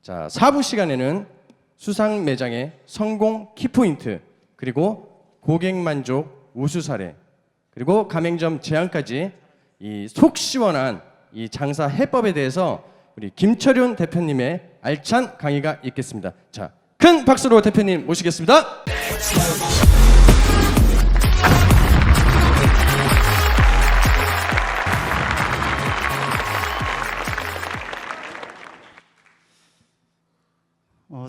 자, 4부 시간에는 수상 매장의 성공 키포인트, 그리고 고객 만족 우수 사례, 그리고 가맹점 제안까지 이 속 시원한 이 장사 해법에 대해서 우리 김철윤 대표님의 알찬 강의가 있겠습니다. 자, 큰 박수로 대표님 모시겠습니다.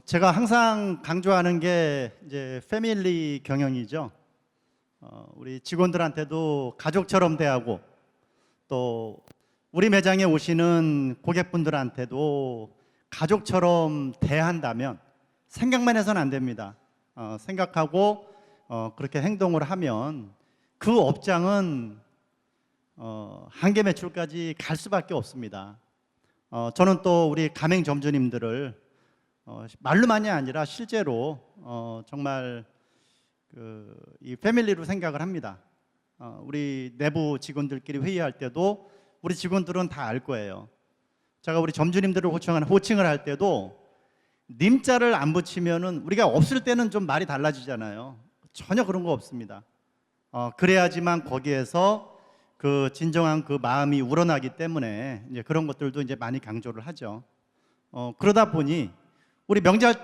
제가 항상 강조하는 게 이제 패밀리 경영이죠. 우리 직원들한테도 가족처럼 대하고, 또 우리 매장에 오시는 고객분들한테도 가족처럼 대한다면 생각만 해서는 안 됩니다. 생각하고 그렇게 행동을 하면 그 업장은 한계 매출까지 갈 수밖에 없습니다. 저는 또 우리 가맹점주님들을 말로만이 아니라 실제로 정말 이 패밀리로 생각을 합니다. 우리 내부 직원들끼리 회의할 때도 우리 직원들은 다 알 거예요. 제가 우리 점주님들을 호칭을 할 때도 님자를 안 붙이면은 우리가 없을 때는 좀 말이 달라지잖아요. 전혀 그런 거 없습니다. 그래야지만 거기에서 그 진정한 그 마음이 우러나기 때문에 이제 그런 것들도 이제 많이 강조를 하죠. 그러다 보니 우리 명절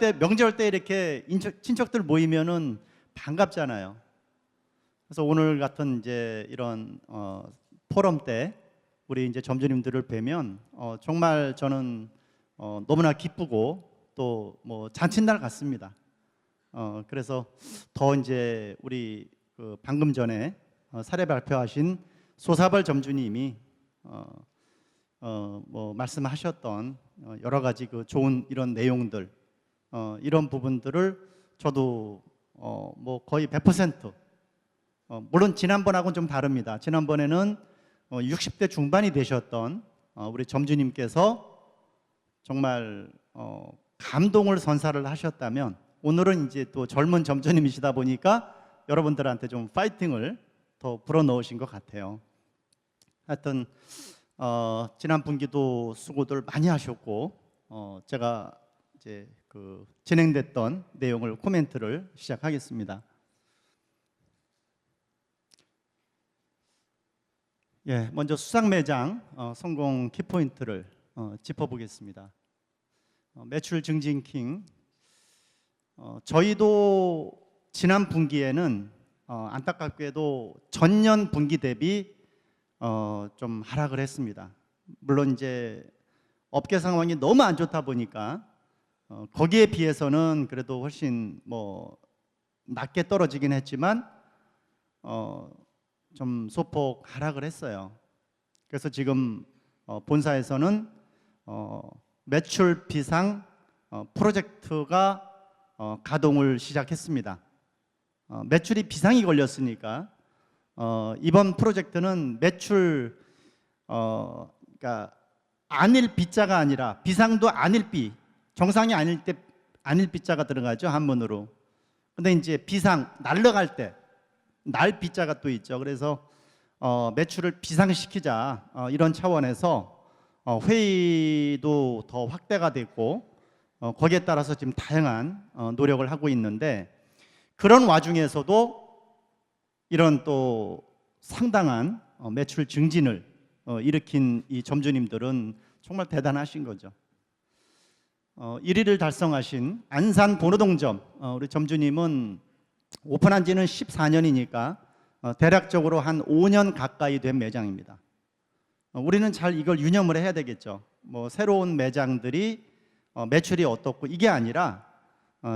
때 이렇게 친척들 모이면은 반갑잖아요. 그래서 오늘 같은 이제 이런 포럼 때 우리 이제 점주님들을 뵈면 정말 저는 너무나 기쁘고 또 뭐 잔칫날 같습니다. 그래서 더 이제 우리 그 방금 전에 사례 발표하신 소사벌 점주님이 뭐 말씀하셨던 여러 가지 그 좋은 이런 내용들, 이런 부분들을 저도 뭐 거의 100%, 물론 지난번하고는 좀 다릅니다. 지난번에는 60대 중반이 되셨던 우리 점주님께서 정말 감동을 선사를 하셨다면, 오늘은 이제 또 젊은 점주님이시다 보니까 여러분들한테 좀 파이팅을 더 불어넣으신 것 같아요. 하여튼 지난 분기도 수고들 많이 하셨고, 제가 이제 그 진행됐던 내용을 코멘트를 시작하겠습니다. 예, 먼저 수상 매장 성공 키포인트를 짚어보겠습니다. 매출 증진 킹, 저희도 지난 분기에는 안타깝게도 전년 분기 대비 좀 하락을 했습니다. 물론 이제 업계 상황이 너무 안 좋다 보니까 거기에 비해서는 그래도 훨씬 뭐 낮게 떨어지긴 했지만 좀 소폭 하락을 했어요. 그래서 지금 본사에서는 매출 비상 프로젝트가 가동을 시작했습니다. 매출이 비상이 걸렸으니까 이번 프로젝트는 매출 그러니까 아닐 비자가 아니라 비상도 아닐 비, 정상이 아닐 때 아닐 비자가 들어가죠, 한문으로. 근데 이제 비상, 날아갈 때 날 비자가 또 있죠. 그래서 매출을 비상시키자, 이런 차원에서 회의도 더 확대가 됐고, 거기에 따라서 지금 다양한 노력을 하고 있는데, 그런 와중에서도 이런 또 상당한 매출 증진을 일으킨 이 점주님들은 정말 대단하신 거죠. 1위를 달성하신 안산 본호동점 우리 점주님은 오픈한 지는 14년이니까 대략적으로 한 5년 가까이 된 매장입니다. 우리는 잘 이걸 유념을 해야 되겠죠. 뭐 새로운 매장들이 매출이 어떻고 이게 아니라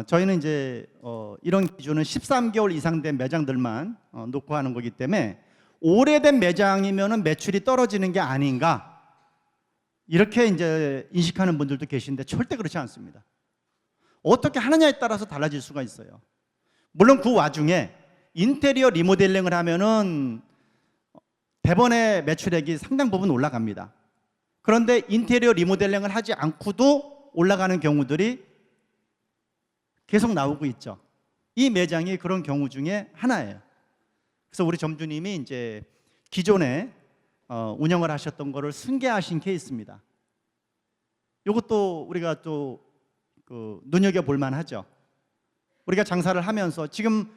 저희는 이제 이런 기준은 13개월 이상 된 매장들만 놓고 하는 거기 때문에 오래된 매장이면은 매출이 떨어지는 게 아닌가, 이렇게 이제 인식하는 분들도 계신데 절대 그렇지 않습니다. 어떻게 하느냐에 따라서 달라질 수가 있어요. 물론 그 와중에 인테리어 리모델링을 하면은 대번에 매출액이 상당 부분 올라갑니다. 그런데 인테리어 리모델링을 하지 않고도 올라가는 경우들이 계속 나오고 있죠. 이 매장이 그런 경우 중에 하나예요. 그래서 우리 점주님이 이제 기존에 운영을 하셨던 거를 승계하신 케이스입니다. 이것도 우리가 또 눈여겨 볼 만하죠. 우리가 장사를 하면서 지금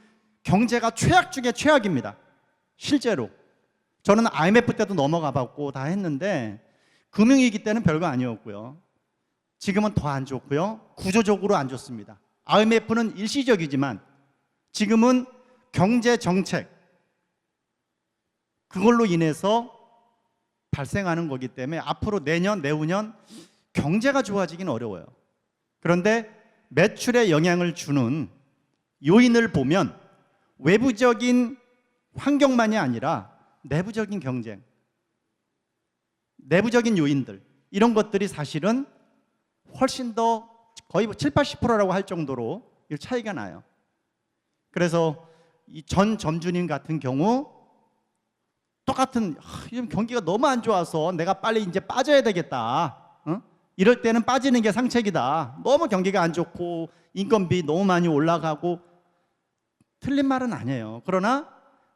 경제가 최악 중에 최악입니다. 실제로 저는 IMF 때도 넘어가 봤고 다 했는데 금융위기 때는 별거 아니었고요. 지금은 더 안 좋고요. 구조적으로 안 좋습니다. IMF는 일시적이지만 지금은 경제 정책 그걸로 인해서 발생하는 거기 때문에 앞으로 내년, 내후년 경제가 좋아지긴 어려워요. 그런데 매출에 영향을 주는 요인을 보면 외부적인 환경만이 아니라 내부적인 경쟁, 내부적인 요인들 이런 것들이 사실은 훨씬 더 거의 7, 80%라고 할 정도로 차이가 나요. 그래서 이 전 점주님 같은 경우 똑같은 요즘 경기가 너무 안 좋아서 내가 빨리 이제 빠져야 되겠다. 이럴 때는 빠지는 게 상책이다. 너무 경기가 안 좋고 인건비 너무 많이 올라가고 틀린 말은 아니에요. 그러나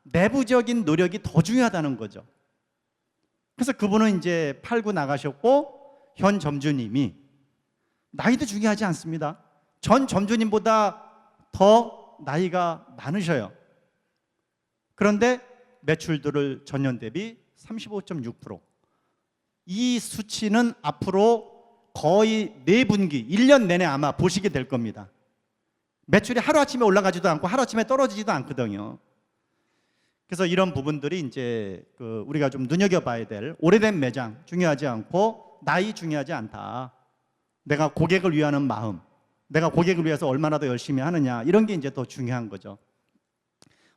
내부적인 노력이 더 중요하다는 거죠. 그래서 그분은 이제 팔고 나가셨고 현 점주님이 나이도 중요하지 않습니다. 전 점주님보다 더 나이가 많으셔요. 그런데 매출들을 전년 대비 35.6%. 이 수치는 앞으로 거의 4분기, 1년 내내 아마 보시게 될 겁니다. 매출이 하루아침에 올라가지도 않고 하루아침에 떨어지지도 않거든요. 그래서 이런 부분들이 이제 우리가 좀 눈여겨봐야 될 오래된 매장 중요하지 않고 나이 중요하지 않다. 내가 고객을 위하는 마음, 내가 고객을 위해서 얼마나 더 열심히 하느냐 이런 게 이제 더 중요한 거죠.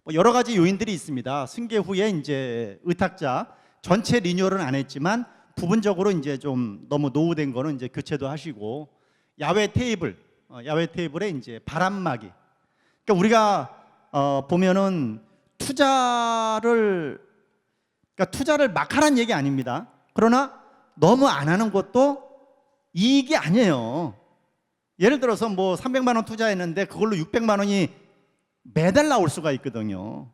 뭐 여러 가지 요인들이 있습니다. 승계 후에 이제 의탁자 전체 리뉴얼은 안 했지만 부분적으로 이제 좀 너무 노후된 거는 이제 교체도 하시고 야외 테이블에 이제 바람막이. 그러니까 우리가 보면은 투자를 막 하라는 얘기 아닙니다. 그러나 너무 안 하는 것도 이익이 아니에요. 예를 들어서 뭐 300만 원 투자했는데 그걸로 600만 원이 매달 나올 수가 있거든요.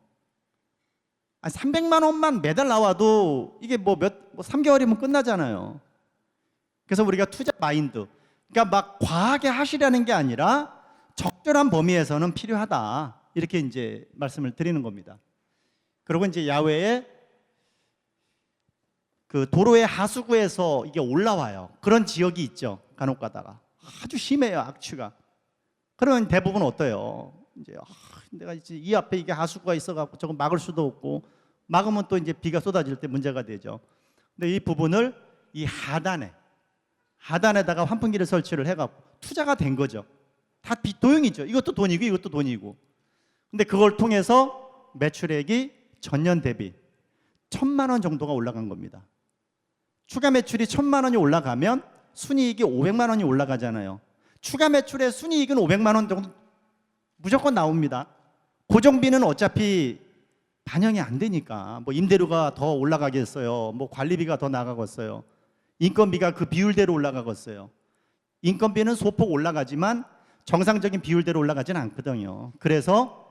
300만 원만 매달 나와도 이게 뭐 3개월이면 끝나잖아요. 그래서 우리가 투자 마인드, 그러니까 막 과하게 하시려는 게 아니라 적절한 범위에서는 필요하다. 이렇게 이제 말씀을 드리는 겁니다. 그리고 이제 야외에 도로의 하수구에서 이게 올라와요. 그런 지역이 있죠. 간혹 가다가 아주 심해요, 악취가. 그러면 대부분 어때요? 이제 내가 이제 이 앞에 이게 하수구가 있어갖고 저거 막을 수도 없고 막으면 또 이제 비가 쏟아질 때 문제가 되죠. 근데 이 부분을 이 하단에다가 환풍기를 설치를 해갖고 투자가 된 거죠. 다 도용이죠. 이것도 돈이고 이것도 돈이고. 근데 그걸 통해서 매출액이 전년 대비 1,000만 원 정도가 올라간 겁니다. 추가 매출이 1,000만 원이 올라가면 순이익이 500만 원이 올라가잖아요. 추가 매출의 순이익은 500만 원 정도 무조건 나옵니다. 고정비는 어차피 반영이 안 되니까 뭐 임대료가 더 올라가겠어요. 뭐 관리비가 더 나가겠어요. 인건비가 그 비율대로 올라가겠어요. 인건비는 소폭 올라가지만 정상적인 비율대로 올라가지는 않거든요. 그래서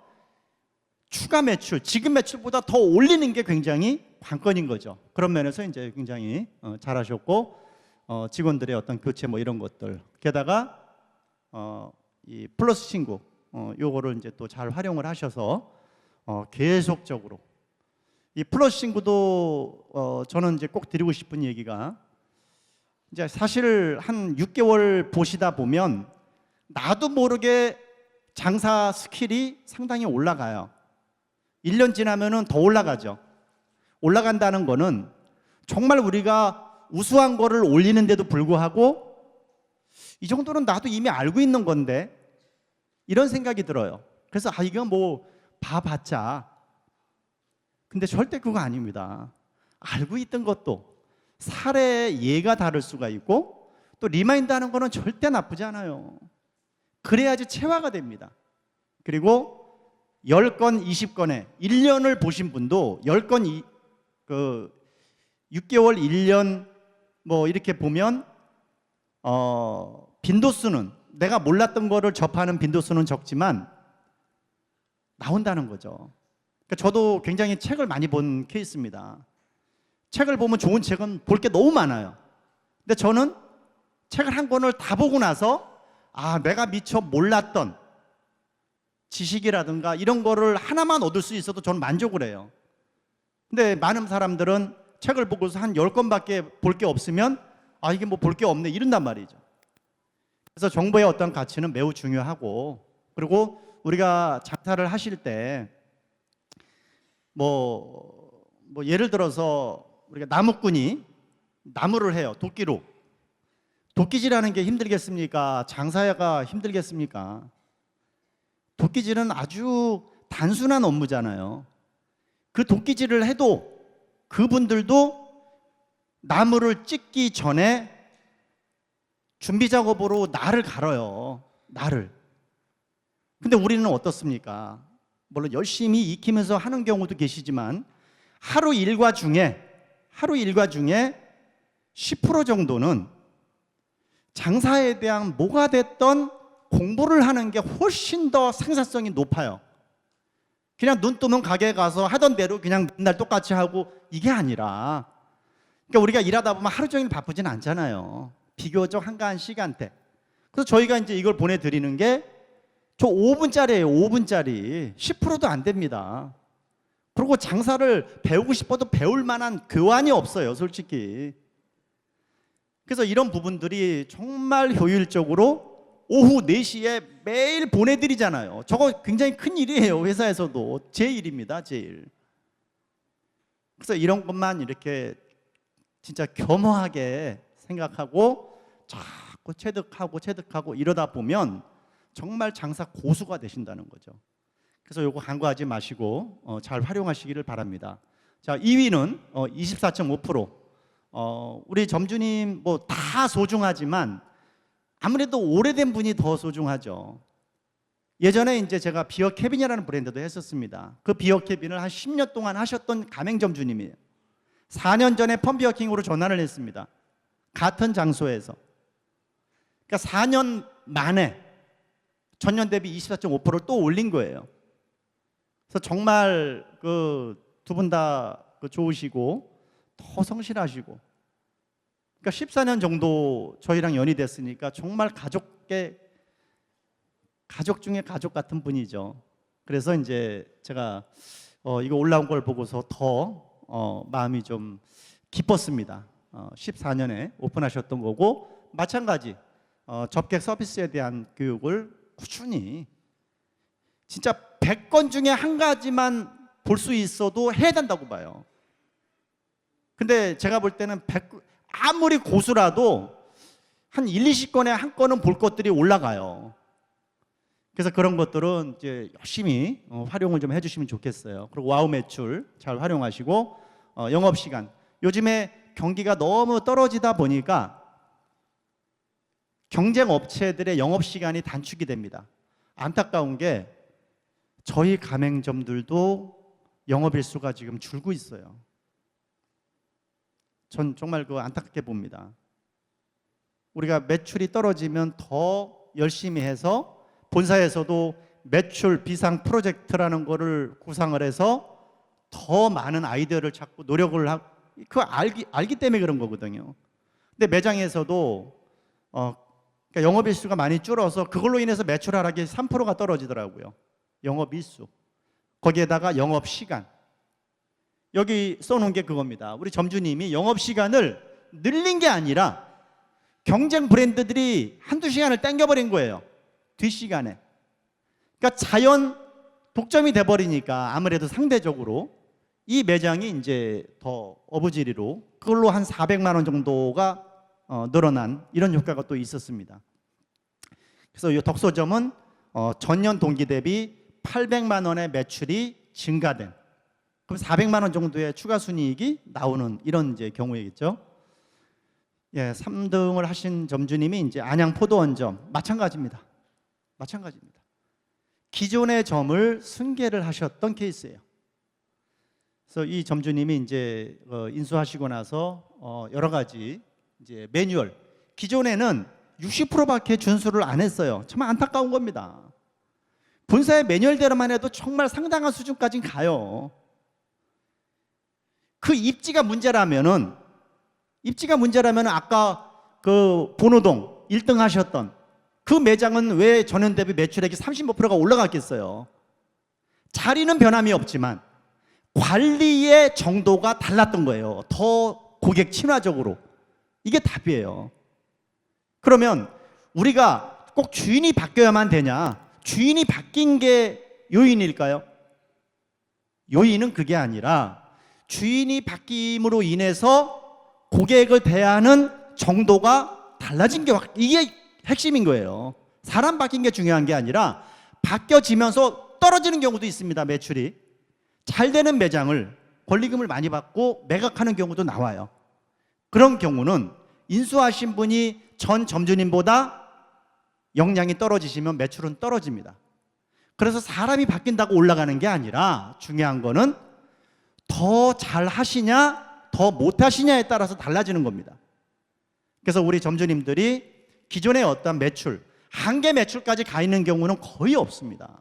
추가 매출, 지금 매출보다 더 올리는 게 굉장히 관건인 거죠. 그런 면에서 이제 굉장히 잘하셨고 직원들의 어떤 교체 뭐 이런 것들, 게다가 이 플러스 친구 요거를 이제 또 잘 활용을 하셔서 계속적으로 이 플러스 친구도 저는 이제 꼭 드리고 싶은 얘기가 이제 사실 한 6개월 보시다 보면 나도 모르게 장사 스킬이 상당히 올라가요. 1년 지나면은 더 올라가죠. 올라간다는 거는 정말 우리가 우수한 거를 올리는데도 불구하고 이 정도는 나도 이미 알고 있는 건데 이런 생각이 들어요. 그래서 이건 뭐 봐봤자. 근데 절대 그거 아닙니다. 알고 있던 것도 사례의 예가 다를 수가 있고 또 리마인드 하는 거는 절대 나쁘지 않아요. 그래야지 체화가 됩니다. 그리고 10건, 20건에 1년을 보신 분도 10건, 6개월, 1년 뭐 이렇게 보면 빈도수는 내가 몰랐던 거를 접하는 빈도수는 적지만 나온다는 거죠. 그러니까 저도 굉장히 책을 많이 본 케이스입니다. 책을 보면 좋은 책은 볼 게 너무 많아요. 근데 저는 책을 한 권을 다 보고 나서 내가 미처 몰랐던 지식이라든가 이런 거를 하나만 얻을 수 있어도 저는 만족을 해요. 근데 많은 사람들은 책을 보고서 한 10권밖에 볼 게 없으면 이게 뭐 볼 게 없네 이런단 말이죠. 그래서 정보의 어떤 가치는 매우 중요하고, 그리고 우리가 장사를 하실 때 뭐 예를 들어서 우리가 나무꾼이 나무를 해요. 도끼로. 도끼질하는 게 힘들겠습니까? 장사가 힘들겠습니까? 도끼질은 아주 단순한 업무잖아요. 그 도끼질을 해도 그분들도 나무를 찢기 전에 준비 작업으로 날을 갈아요. 날을. 근데 우리는 어떻습니까? 물론 열심히 익히면서 하는 경우도 계시지만 하루 일과 중에 10% 정도는 장사에 대한 뭐가 됐던 공부를 하는 게 훨씬 더 생산성이 높아요. 그냥 눈 뜨면 가게에 가서 하던 대로 그냥 맨날 똑같이 하고 이게 아니라, 그러니까 우리가 일하다 보면 하루 종일 바쁘진 않잖아요. 비교적 한가한 시간대. 그래서 저희가 이제 이걸 보내드리는 게 저 5분짜리예요. 5분짜리 10%도 안 됩니다. 그리고 장사를 배우고 싶어도 배울 만한 교환이 없어요, 솔직히. 그래서 이런 부분들이 정말 효율적으로 오후 4시에 매일 보내드리잖아요. 저거 굉장히 큰 일이에요. 회사에서도 제 일입니다, 제 일. 그래서 이런 것만 이렇게 진짜 겸허하게 생각하고 자꾸 체득하고 이러다 보면 정말 장사 고수가 되신다는 거죠. 그래서 요거 간과하지 마시고 잘 활용하시기를 바랍니다. 자, 2위는 24.5%. 우리 점주님 뭐 다 소중하지만 아무래도 오래된 분이 더 소중하죠. 예전에 이제 제가 비어캐빈이라는 브랜드도 했었습니다. 그 비어캐빈을 한 10년 동안 하셨던 가맹점주님이에요. 4년 전에 펌비어킹으로 전환을 했습니다. 같은 장소에서. 그러니까 4년 만에 전년 대비 24.5%를 또 올린 거예요. 그래서 정말 그 두 분 다 좋으시고 더 성실하시고, 그러니까 14년 정도 저희랑 연이 됐으니까 정말 가족 중에 가족 같은 분이죠. 그래서 이제 제가 이거 올라온 걸 보고서 더 마음이 좀 기뻤습니다. 14년에 오픈하셨던 거고, 마찬가지 접객 서비스에 대한 교육을 꾸준히, 진짜 100건 중에 한 가지만 볼 수 있어도 해야 된다고 봐요. 근데 제가 볼 때는 아무리 고수라도 한 20건에 한 건은 볼 것들이 올라가요. 그래서 그런 것들은 이제 열심히 활용을 좀 해주시면 좋겠어요. 그리고 와우 매출 잘 활용하시고, 영업시간, 요즘에 경기가 너무 떨어지다 보니까 경쟁 업체들의 영업시간이 단축이 됩니다. 안타까운 게 저희 가맹점들도 영업일수가 지금 줄고 있어요. 전 정말 그 안타깝게 봅니다. 우리가 매출이 떨어지면 더 열심히 해서 본사에서도 매출 비상 프로젝트라는 거를 구상을 해서 더 많은 아이디어를 찾고 노력을 하고, 그거 알기 때문에 그런 거거든요. 근데 매장에서도 그러니까 영업일수가 많이 줄어서 그걸로 인해서 매출 하락이 3%가 떨어지더라고요. 영업일수. 거기에다가 영업시간. 여기 써놓은 게 그겁니다. 우리 점주님이 영업시간을 늘린 게 아니라 경쟁 브랜드들이 한두 시간을 땡겨버린 거예요. 뒷시간에. 그러니까 자연 독점이 돼버리니까 아무래도 상대적으로 이 매장이 이제 더 어부지리로 그걸로 한 400만 원 정도가 늘어난 이런 효과가 또 있었습니다. 그래서 이 덕소점은 전년 동기 대비 800만 원의 매출이 증가된, 그럼 400만 원 정도의 추가 순이익이 나오는 이런 이제 경우이겠죠. 예, 3등을 하신 점주님이 이제 안양 포도원점 마찬가지입니다. 기존의 점을 승계를 하셨던 케이스예요. 그래서 이 점주님이 이제 인수하시고 나서 여러 가지 이제 매뉴얼, 기존에는 60%밖에 준수를 안 했어요. 참 안타까운 겁니다. 본사의 매뉴얼대로만 해도 정말 상당한 수준까지는 가요. 그 입지가 문제라면은 아까 그 본호동 1등 하셨던 그 매장은 왜 전년 대비 매출액이 35%가 올라갔겠어요? 자리는 변함이 없지만 관리의 정도가 달랐던 거예요. 더 고객 친화적으로. 이게 답이에요. 그러면 우리가 꼭 주인이 바뀌어야만 되냐? 주인이 바뀐 게 요인일까요? 요인은 그게 아니라 주인이 바뀜으로 인해서 고객을 대하는 정도가 달라진 게 이게 핵심인 거예요. 사람 바뀐 게 중요한 게 아니라 바뀌어지면서 떨어지는 경우도 있습니다. 매출이 잘 되는 매장을 권리금을 많이 받고 매각하는 경우도 나와요. 그런 경우는 인수하신 분이 전 점주님보다 역량이 떨어지시면 매출은 떨어집니다. 그래서 사람이 바뀐다고 올라가는 게 아니라 중요한 거는 더 잘 하시냐 더 못 하시냐에 따라서 달라지는 겁니다. 그래서 우리 점주님들이 기존의 어떤 매출, 한계 매출까지 가 있는 경우는 거의 없습니다.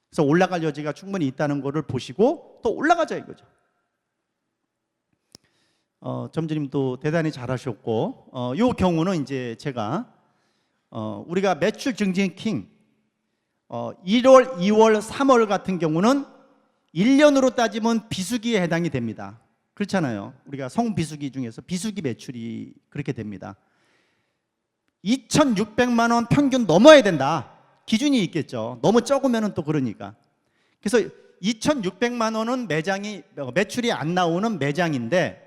그래서 올라갈 여지가 충분히 있다는 것을 보시고 또 올라가자 이거죠. 점주님도 대단히 잘하셨고, 이 경우는 이제 제가 우리가 매출 증진 킹 1월, 2월, 3월 같은 경우는 1년으로 따지면 비수기에 해당이 됩니다. 그렇잖아요. 우리가 성비수기 중에서 비수기 매출이 그렇게 됩니다. 2,600만 원 평균 넘어야 된다. 기준이 있겠죠. 너무 적으면 또 그러니까. 그래서 2,600만 원은 매출이 안 나오는 매장인데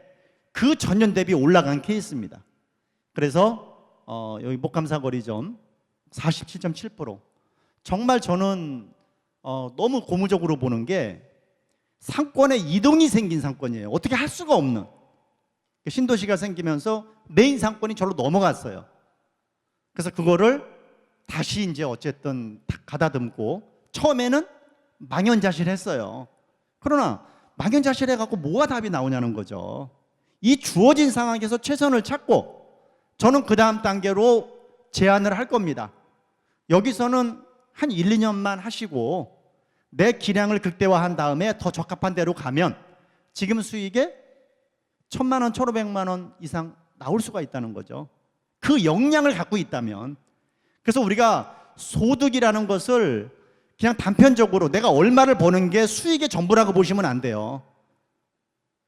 그 전년 대비 올라간 케이스입니다. 그래서 여기 목감사거리점 47.7%. 정말 저는 너무 고무적으로 보는 게 상권에 이동이 생긴 상권이에요. 어떻게 할 수가 없는 신도시가 생기면서 메인 상권이 절로 넘어갔어요. 그래서 그거를 다시 이제 어쨌든 가다듬고 처음에는 망연자실했어요. 그러나 망연자실해갖고 뭐가 답이 나오냐는 거죠. 이 주어진 상황에서 최선을 찾고 저는 그 다음 단계로 제안을 할 겁니다. 여기서는 한 1, 2년만 하시고 내 기량을 극대화한 다음에 더 적합한 데로 가면 지금 수익에 1,000만 원, 1,500만 원 이상 나올 수가 있다는 거죠. 그 역량을 갖고 있다면. 그래서 우리가 소득이라는 것을 그냥 단편적으로 내가 얼마를 버는 게 수익의 전부라고 보시면 안 돼요.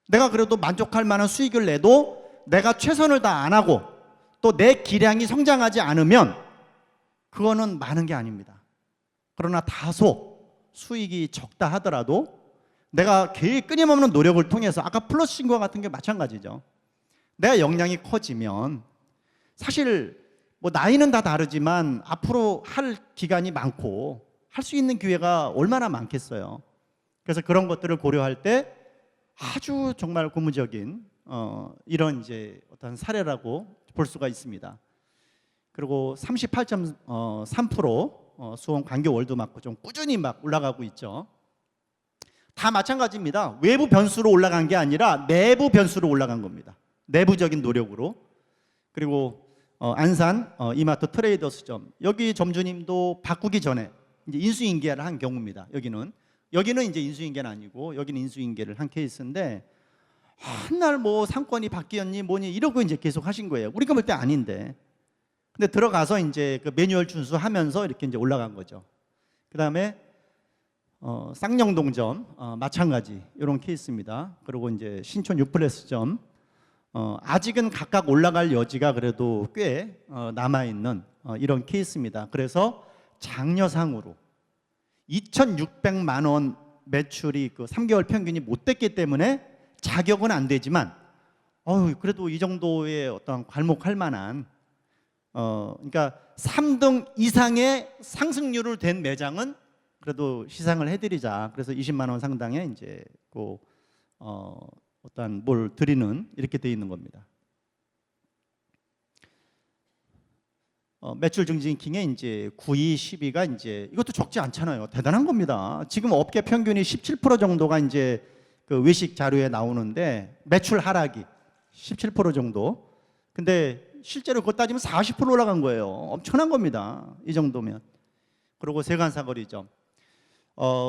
내가 그래도 만족할 만한 수익을 내도 내가 최선을 다 안 하고 또 내 기량이 성장하지 않으면 그거는 많은 게 아닙니다. 그러나 다소 수익이 적다 하더라도 내가 끊임없는 노력을 통해서 아까 플러스 신고와 같은 게 마찬가지죠. 내가 역량이 커지면 사실 뭐 나이는 다 다르지만 앞으로 할 기간이 많고 할 수 있는 기회가 얼마나 많겠어요. 그래서 그런 것들을 고려할 때 아주 정말 고무적인 이런 이제 어떤 사례라고 볼 수가 있습니다. 그리고 38.3% 수원 광교 월드마크 좀 꾸준히 막 올라가고 있죠. 다 마찬가지입니다. 외부 변수로 올라간 게 아니라 내부 변수로 올라간 겁니다. 내부적인 노력으로. 그리고 안산 이마트 트레이더스점 여기 점주님도 바꾸기 전에 이제 인수인계를 한 경우입니다. 여기는 이제 인수인계는 아니고 여기는 인수인계를 한 케이스인데 한날 뭐 상권이 바뀌었니 뭐니 이러고 이제 계속 하신 거예요. 우리가 볼 때 아닌데. 근데 들어가서 이제 그 매뉴얼 준수하면서 이렇게 이제 올라간 거죠. 그다음에 쌍용동점 마찬가지 이런 케이스입니다. 그리고 이제 신촌 유플레스점 아직은 각각 올라갈 여지가 그래도 꽤 남아 있는 이런 케이스입니다. 그래서 장려상으로 2,600만 원 매출이 그 3개월 평균이 못 됐기 때문에 자격은 안 되지만 그래도 이 정도의 어떤 괄목할 만한 그러니까 3등 이상의 상승률을 된 매장은 그래도 시상을 해드리자. 그래서 20만 원 상당의 이제 그 어떤 뭘 드리는 이렇게 돼 있는 겁니다. 매출 증진 킹에 이제 9위, 10위가 이제 이것도 적지 않잖아요. 대단한 겁니다. 지금 업계 평균이 17% 정도가 이제 그 외식 자료에 나오는데 매출 하락이 17% 정도. 근데 실제로 그거 따지면 40% 올라간 거예요. 엄청난 겁니다. 이 정도면. 그리고 세관사거리점.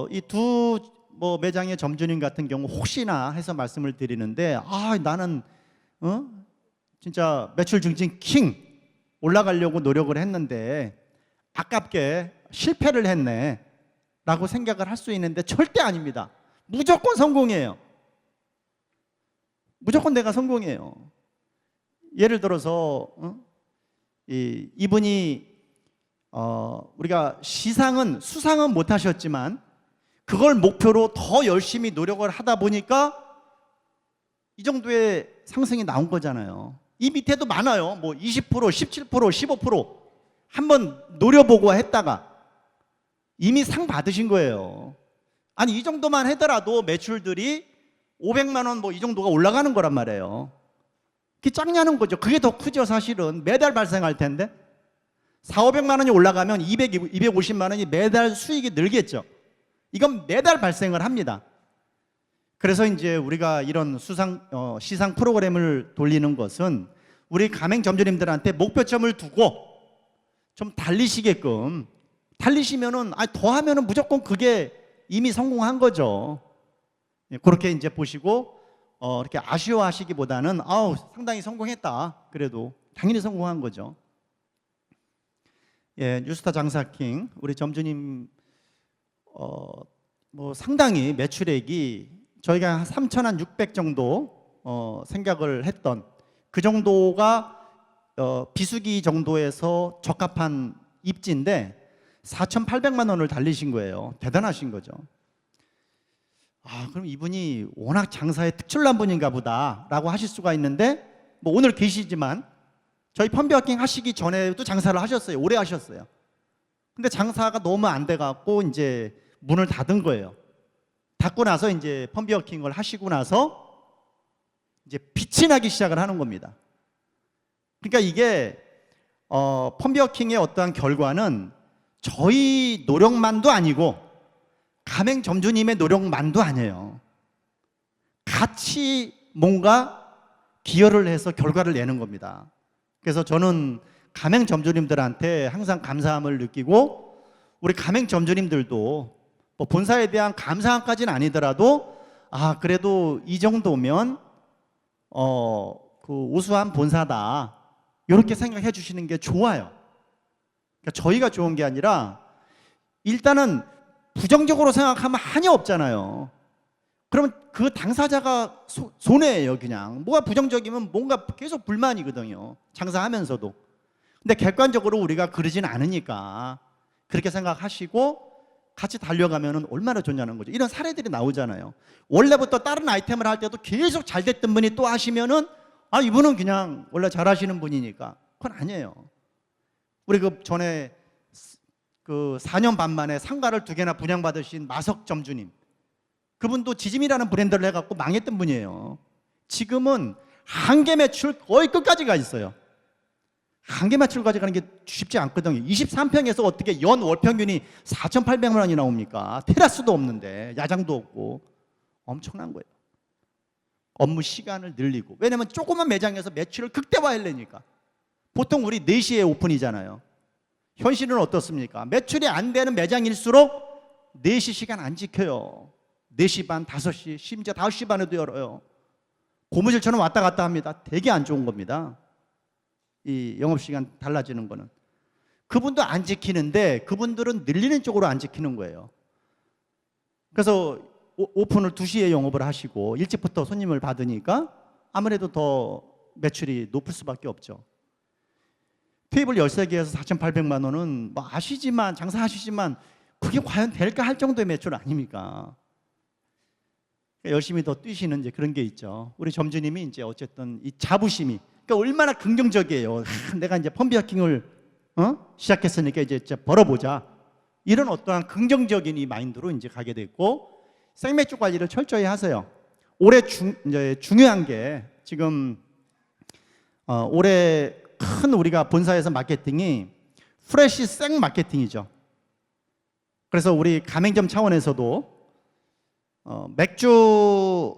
이 두 매장의 점주님 같은 경우 혹시나 해서 말씀을 드리는데 나는 진짜 매출 증진 킹 올라가려고 노력을 했는데 아깝게 실패를 했네 라고 생각을 할 수 있는데 절대 아닙니다. 무조건 성공이에요. 무조건 내가 성공이에요. 예를 들어서 이분이 우리가 수상은 못 하셨지만 그걸 목표로 더 열심히 노력을 하다 보니까 이 정도의 상승이 나온 거잖아요. 이 밑에도 많아요. 뭐 20%, 17%, 15% 한번 노려보고 했다가 이미 상 받으신 거예요. 아니 이 정도만 하더라도 매출들이 500만 원 뭐 이 정도가 올라가는 거란 말이에요. 그게 작냐는 거죠. 그게 더 크죠. 사실은 매달 발생할 텐데 400~500만 원이 올라가면 250만 원이 매달 수익이 늘겠죠. 이건 매달 발생을 합니다. 그래서 이제 우리가 이런 시상 프로그램을 돌리는 것은 우리 가맹점주님들한테 목표점을 두고 좀 달리시게끔, 달리시면은 더 하면은 무조건 그게 이미 성공한 거죠. 그렇게 이제 보시고 이렇게 아쉬워하시기보다는 상당히 성공했다. 그래도 당연히 성공한 거죠. 예, 뉴스타 장사킹 우리 점주님 뭐 상당히 매출액이 저희가 한 3,600 정도 생각을 했던 그 정도가 비수기 정도에서 적합한 입지인데 4,800만 원을 달리신 거예요. 대단하신 거죠. 그럼 이분이 워낙 장사에 특출난 분인가 보다라고 하실 수가 있는데 뭐 오늘 계시지만 저희 펀비워킹 하시기 전에도 장사를 하셨어요. 오래 하셨어요. 근데 장사가 너무 안 돼갖고 이제 문을 닫은 거예요. 닫고 나서 이제 펀비워킹을 하시고 나서 이제 빛이 나기 시작을 하는 겁니다. 그러니까 이게 펀비워킹의 어떠한 결과는 저희 노력만도 아니고 가맹점주님의 노력만도 아니에요. 같이 뭔가 기여를 해서 결과를 내는 겁니다. 그래서 저는 가맹점주님들한테 항상 감사함을 느끼고 우리 가맹점주님들도 뭐 본사에 대한 감사함까지는 아니더라도 그래도 이 정도면 그 우수한 본사다 이렇게 생각해 주시는 게 좋아요. 그러니까 저희가 좋은 게 아니라 일단은 부정적으로 생각하면 한이 없잖아요. 그러면 그 당사자가 손해예요. 그냥 뭐가 부정적이면 뭔가 계속 불만이거든요. 장사하면서도. 근데 객관적으로 우리가 그러진 않으니까 그렇게 생각하시고 같이 달려가면 얼마나 좋냐는 거죠. 이런 사례들이 나오잖아요. 원래부터 다른 아이템을 할 때도 계속 잘 됐던 분이 또 하시면은 이분은 그냥 원래 잘하시는 분이니까. 그건 아니에요. 우리 그 전에 그 4년 반 만에 상가를 2개나 분양받으신 마석 점주님, 그분도 지짐이라는 브랜드를 해갖고 망했던 분이에요. 지금은 한계 매출 거의 끝까지 가 있어요. 한계 매출까지 가는 게 쉽지 않거든요. 23평에서 어떻게 연 월평균이 4,800만 원이 나옵니까? 테라스도 없는데, 야장도 없고. 엄청난 거예요. 업무 시간을 늘리고. 왜냐면 조그만 매장에서 매출을 극대화하려니까. 보통 우리 4시에 오픈이잖아요. 현실은 어떻습니까? 매출이 안 되는 매장일수록 4시 시간 안 지켜요. 4시 반, 5시, 심지어 5시 반에도 열어요. 고무줄처럼 왔다 갔다 합니다. 되게 안 좋은 겁니다. 이 영업시간 달라지는 거는. 그분도 안 지키는데 그분들은 늘리는 쪽으로 안 지키는 거예요. 그래서 오픈을 2시에 영업을 하시고 일찍부터 손님을 받으니까 아무래도 더 매출이 높을 수밖에 없죠. 테이블 13개에서 4,800만 원은 뭐 아시지만, 장사하시지만 그게 과연 될까 할 정도의 매출 아닙니까? 열심히 더 뛰시는 이제 그런 게 있죠. 우리 점주님이 이제 어쨌든 이 자부심이, 그러니까 얼마나 긍정적이에요. 내가 이제 펀비워킹을 시작했으니까 이제 벌어보자. 이런 어떠한 긍정적인 이 마인드로 이제 가게 됐고, 생맥주 관리를 철저히 하세요. 올해 이제 중요한 게 지금 올해 큰 우리가 본사에서 마케팅이 프레시 생 마케팅이죠. 그래서 우리 가맹점 차원에서도 맥주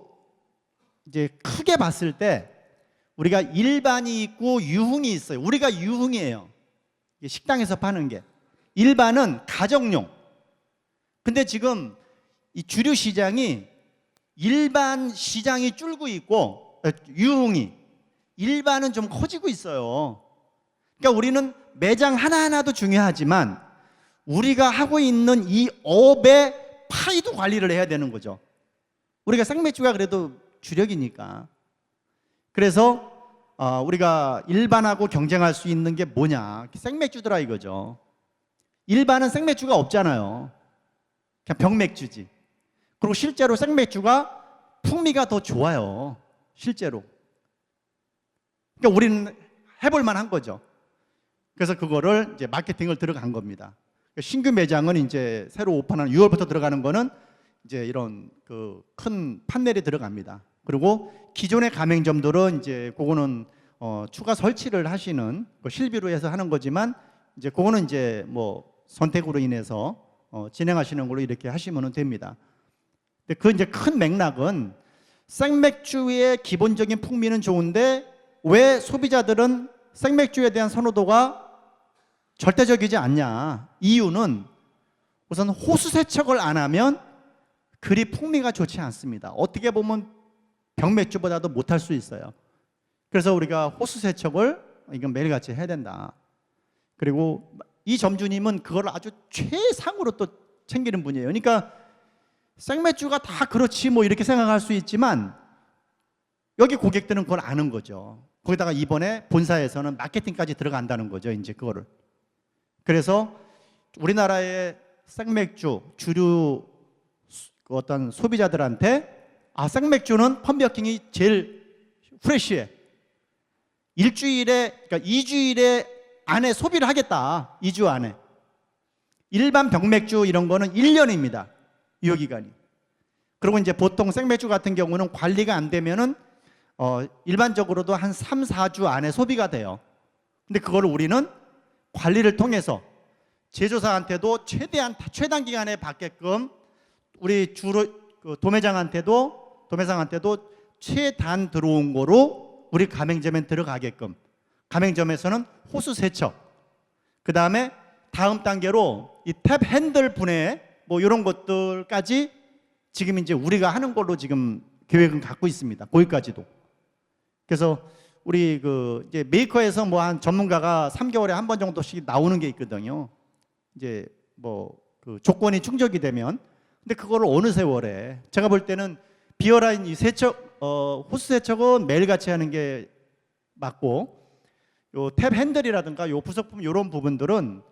이제 크게 봤을 때 우리가 일반이 있고 유흥이 있어요. 우리가 유흥이에요. 식당에서 파는 게. 일반은 가정용. 근데 지금 이 주류 시장이 일반 시장이 줄고 있고 유흥이 일반은 좀 커지고 있어요. 그러니까 우리는 매장 하나하나도 중요하지만 우리가 하고 있는 이 업의 파이도 관리를 해야 되는 거죠. 우리가 생맥주가 그래도 주력이니까. 그래서 우리가 일반하고 경쟁할 수 있는 게 뭐냐? 생맥주더라 이거죠. 일반은 생맥주가 없잖아요. 그냥 병맥주지. 그리고 실제로 생맥주가 풍미가 더 좋아요. 실제로. 그러니까 우리는 해볼 만한 거죠. 그래서 그거를 이제 마케팅을 들어간 겁니다. 신규 매장은 이제 새로 오픈하는 6월부터 들어가는 거는 이제 이런 그 큰 판넬이 들어갑니다. 그리고 기존의 가맹점들은 이제 그거는 추가 설치를 하시는 실비로 해서 하는 거지만 이제 그거는 이제 뭐 선택으로 인해서 진행하시는 걸로 이렇게 하시면 됩니다. 근데 그 이제 큰 맥락은 생맥주의 기본적인 풍미는 좋은데 왜 소비자들은 생맥주에 대한 선호도가 절대적이지 않냐? 이유는 우선 호수 세척을 안 하면 그리 풍미가 좋지 않습니다. 어떻게 보면 병맥주보다도 못할 수 있어요. 그래서 우리가 호수 세척을 이건 매일같이 해야 된다. 그리고 이 점주님은 그걸 아주 최상으로 또 챙기는 분이에요. 그러니까 생맥주가 다 그렇지 뭐 이렇게 생각할 수 있지만 여기 고객들은 그걸 아는 거죠. 거기다가 이번에 본사에서는 마케팅까지 들어간다는 거죠. 이제 그거를. 그래서 우리나라의 생맥주 주류 어떤 소비자들한테 생맥주는 펌버킹이 제일 프레시해. 일주일에 그러니까 2주일에 안에 소비를 하겠다. 2주 안에. 일반 병맥주 이런 거는 1년입니다. 유효 기간이. 그리고 이제 보통 생맥주 같은 경우는 관리가 안 되면은 일반적으로도 한 3, 4주 안에 소비가 돼요. 근데 그거를 우리는 관리를 통해서 제조사한테도 최대한 최단 기간에 받게끔 우리 주로 도매상한테도 최단 들어온 거로 우리 가맹점에 들어가게끔 가맹점에서는 호수 세척 그 다음에 다음 단계로 이 탭 핸들 분해 뭐 이런 것들까지 지금 이제 우리가 하는 걸로 지금 계획은 갖고 있습니다. 거기까지도. 그래서 우리 그 이제 메이커에서 뭐 한 전문가가 3개월에 한 번 정도씩 나오는 게 있거든요. 이제 뭐 그 조건이 충족이 되면. 근데 그거를 어느 세월에 제가 볼 때는 비어라인 이 세척 호수 세척은 매일같이 하는 게 맞고 요 탭 핸들이라든가 요 부속품 이런 부분들은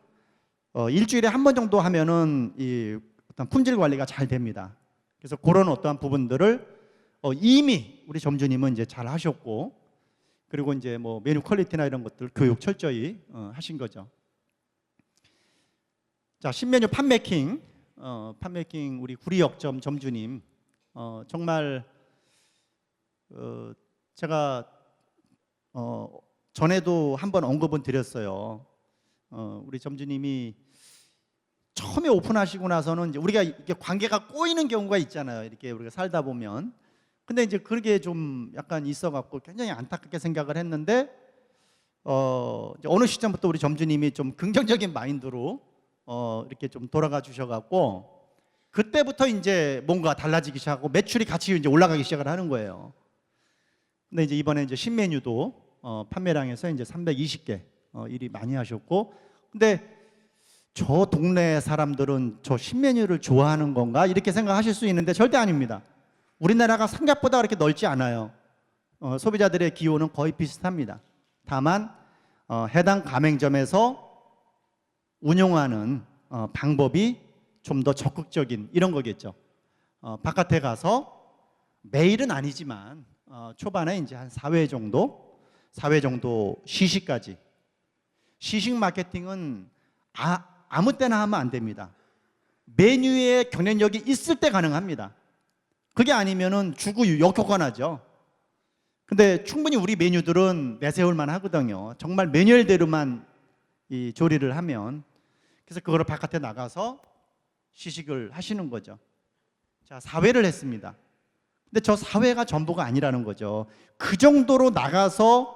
일주일에 한 번 정도 하면은 이 어떤 품질 관리가 잘 됩니다. 그래서 그런 어떠한 부분들을 이미 우리 점주님은 이제 잘 하셨고 그리고 이제 뭐 메뉴 퀄리티나 이런 것들 교육 철저히 하신 거죠. 자, 신메뉴 판매킹 우리 구리역점 점주님 정말 제가 전에도 한번 언급은 드렸어요. 우리 점주님이 처음에 오픈하시고 나서는 이제 우리가 이렇게 관계가 꼬이는 경우가 있잖아요. 이렇게 우리가 살다 보면. 근데 이제 그게 좀 약간 있어갖고 굉장히 안타깝게 생각을 했는데 이제 어느 시점부터 우리 점주님이 좀 긍정적인 마인드로 이렇게 좀 돌아가 주셔갖고 그때부터 이제 뭔가 달라지기 시작하고 매출이 같이 이제 올라가기 시작을 하는 거예요. 근데 이제 이번에 이제 신메뉴도 판매량에서 이제 320개 일이 많이 하셨고, 근데 저 동네 사람들은 저 신메뉴를 좋아하는 건가 이렇게 생각하실 수 있는데 절대 아닙니다. 우리나라가 생각보다 그렇게 넓지 않아요. 소비자들의 기호는 거의 비슷합니다. 다만 해당 가맹점에서 운영하는 방법이 좀 더 적극적인 이런 거겠죠. 바깥에 가서 매일은 아니지만 초반에 이제 한 4회 정도 시식까지. 시식 마케팅은 아무 때나 하면 안 됩니다. 메뉴에 경쟁력이 있을 때 가능합니다. 그게 아니면은 주구 역효과 나죠. 근데 충분히 우리 메뉴들은 내세울 만 하거든요. 정말 매뉴얼대로만 이 조리를 하면. 그래서 그거를 바깥에 나가서 시식을 하시는 거죠. 자, 4회를 했습니다. 근데 저 4회가 전부가 아니라는 거죠. 그 정도로 나가서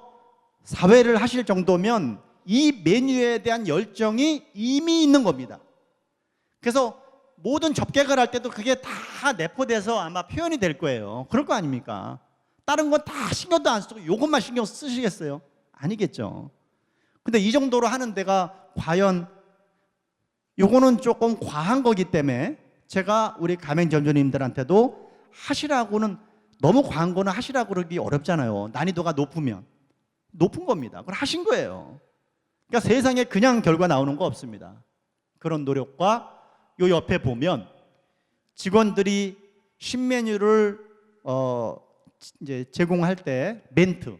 4회를 하실 정도면 이 메뉴에 대한 열정이 이미 있는 겁니다. 그래서 모든 접객을 할 때도 그게 다 내포돼서 아마 표현이 될 거예요. 그럴 거 아닙니까? 다른 건 다 신경도 안 쓰고 이것만 신경 쓰시겠어요? 아니겠죠. 근데 이 정도로 하는 데가 과연 요거는 조금 과한 거기 때문에 제가 우리 가맹점주님들한테도 하시라고는, 너무 과한 거는 하시라고 그러기 어렵잖아요. 난이도가 높으면. 높은 겁니다. 그걸 하신 거예요. 그러니까 세상에 그냥 결과 나오는 거 없습니다. 그런 노력과 요 옆에 보면 직원들이 신메뉴를 이제 제공할 때 멘트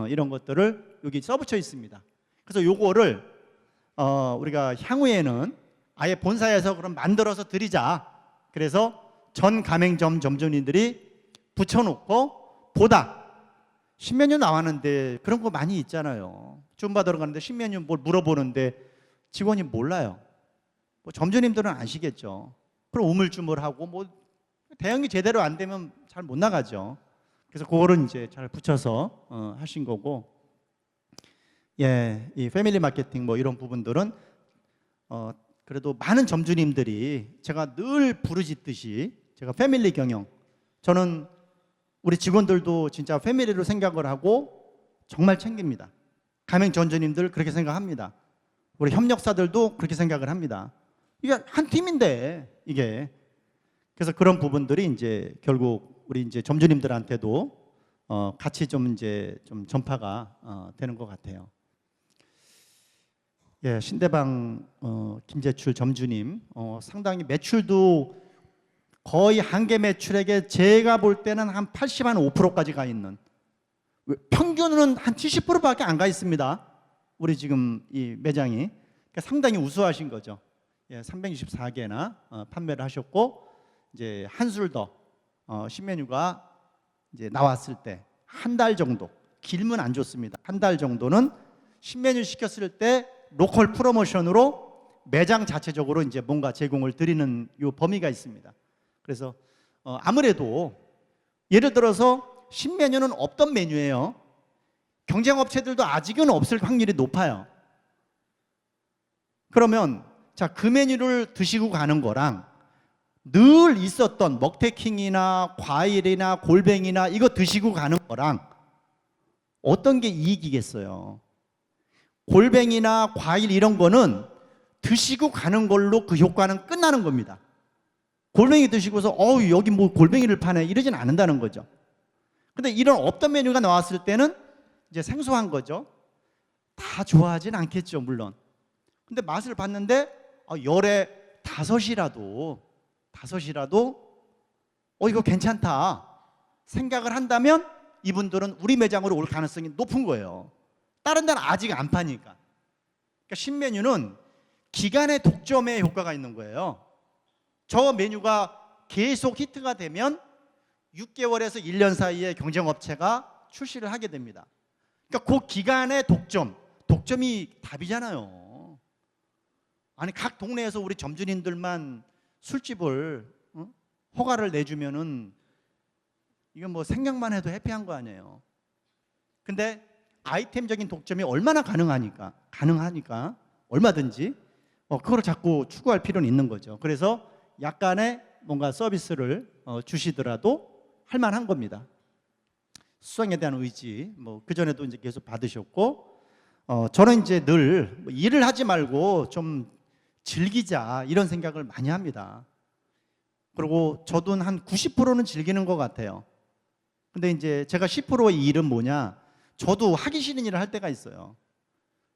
이런 것들을 여기 써붙여 있습니다. 그래서 요거를 우리가 향후에는 아예 본사에서 그럼 만들어서 드리자. 그래서 전 가맹점 점주님들이 붙여놓고 보다 신메뉴 나왔는데 그런 거 많이 있잖아요. 주문받으러 가는데 신메뉴 뭘 물어보는데 직원이 몰라요. 뭐 점주님들은 아시겠죠. 그럼 우물쭈물하고 뭐 대응이 제대로 안 되면 잘 못 나가죠. 그래서 그거를 이제 잘 붙여서 하신 거고, 예, 이 패밀리 마케팅 뭐 이런 부분들은 그래도 많은 점주님들이 제가 늘 부르짖듯이 제가 패밀리 경영, 저는 우리 직원들도 진짜 패밀리로 생각을 하고 정말 챙깁니다. 가맹 점주님들 그렇게 생각합니다. 우리 협력사들도 그렇게 생각을 합니다. 이게 한 팀인데 이게. 그래서 그런 부분들이 이제 결국 우리 이제 점주님들한테도 같이 좀 이제 좀 전파가 되는 것 같아요. 예, 신대방 김재출 점주님 상당히 매출도 거의 한개 매출액에 제가 볼 때는 한 80, 한 5%까지 가 있는, 평균은 한 70%밖에 안 가 있습니다. 우리 지금 이 매장이. 그러니까 상당히 우수하신 거죠. 예, 364개나 판매를 하셨고, 이제 한술 더 신메뉴가 이제 나왔을 때 한 달 정도, 길면 안 좋습니다. 한 달 정도는 신메뉴 시켰을 때 로컬 프로모션으로 매장 자체적으로 이제 뭔가 제공을 드리는 요 범위가 있습니다. 그래서 아무래도 예를 들어서 신메뉴는 없던 메뉴예요. 경쟁 업체들도 아직은 없을 확률이 높아요. 그러면 자, 그 메뉴를 드시고 가는 거랑 늘 있었던 먹태킹이나 과일이나 골뱅이나 이거 드시고 가는 거랑 어떤 게 이익이겠어요? 골뱅이나 과일 이런 거는 드시고 가는 걸로 그 효과는 끝나는 겁니다. 골뱅이 드시고서 여기 뭐 골뱅이를 파네 이러진 않는다는 거죠. 근데 이런 없던 메뉴가 나왔을 때는 이제 생소한 거죠. 다 좋아하진 않겠죠, 물론. 근데 맛을 봤는데 열에 다섯이라도 이거 괜찮다 생각을 한다면 이분들은 우리 매장으로 올 가능성이 높은 거예요. 다른 데는 아직 안 파니까. 그러니까 신메뉴는 기간의 독점의 효과가 있는 거예요. 저 메뉴가 계속 히트가 되면 6개월에서 1년 사이에 경쟁업체가 출시를 하게 됩니다. 그러니까 그 기간의 독점이 답이잖아요. 아니 각 동네에서 우리 점주님들만 술집을 허가를 내주면은 이건 뭐 생각만 해도 해피한 거 아니에요. 근데 아이템적인 독점이 얼마나 가능하니까 얼마든지 그거를 자꾸 추구할 필요는 있는 거죠. 그래서 약간의 뭔가 서비스를 주시더라도 할 만한 겁니다. 수상에 대한 의지 뭐 그전에도 이제 계속 받으셨고, 저는 이제 늘 일을 하지 말고 좀 즐기자 이런 생각을 많이 합니다. 그리고 저도 한 90%는 즐기는 것 같아요. 근데 이제 제가 10%의 일은 뭐냐, 저도 하기 싫은 일을 할 때가 있어요.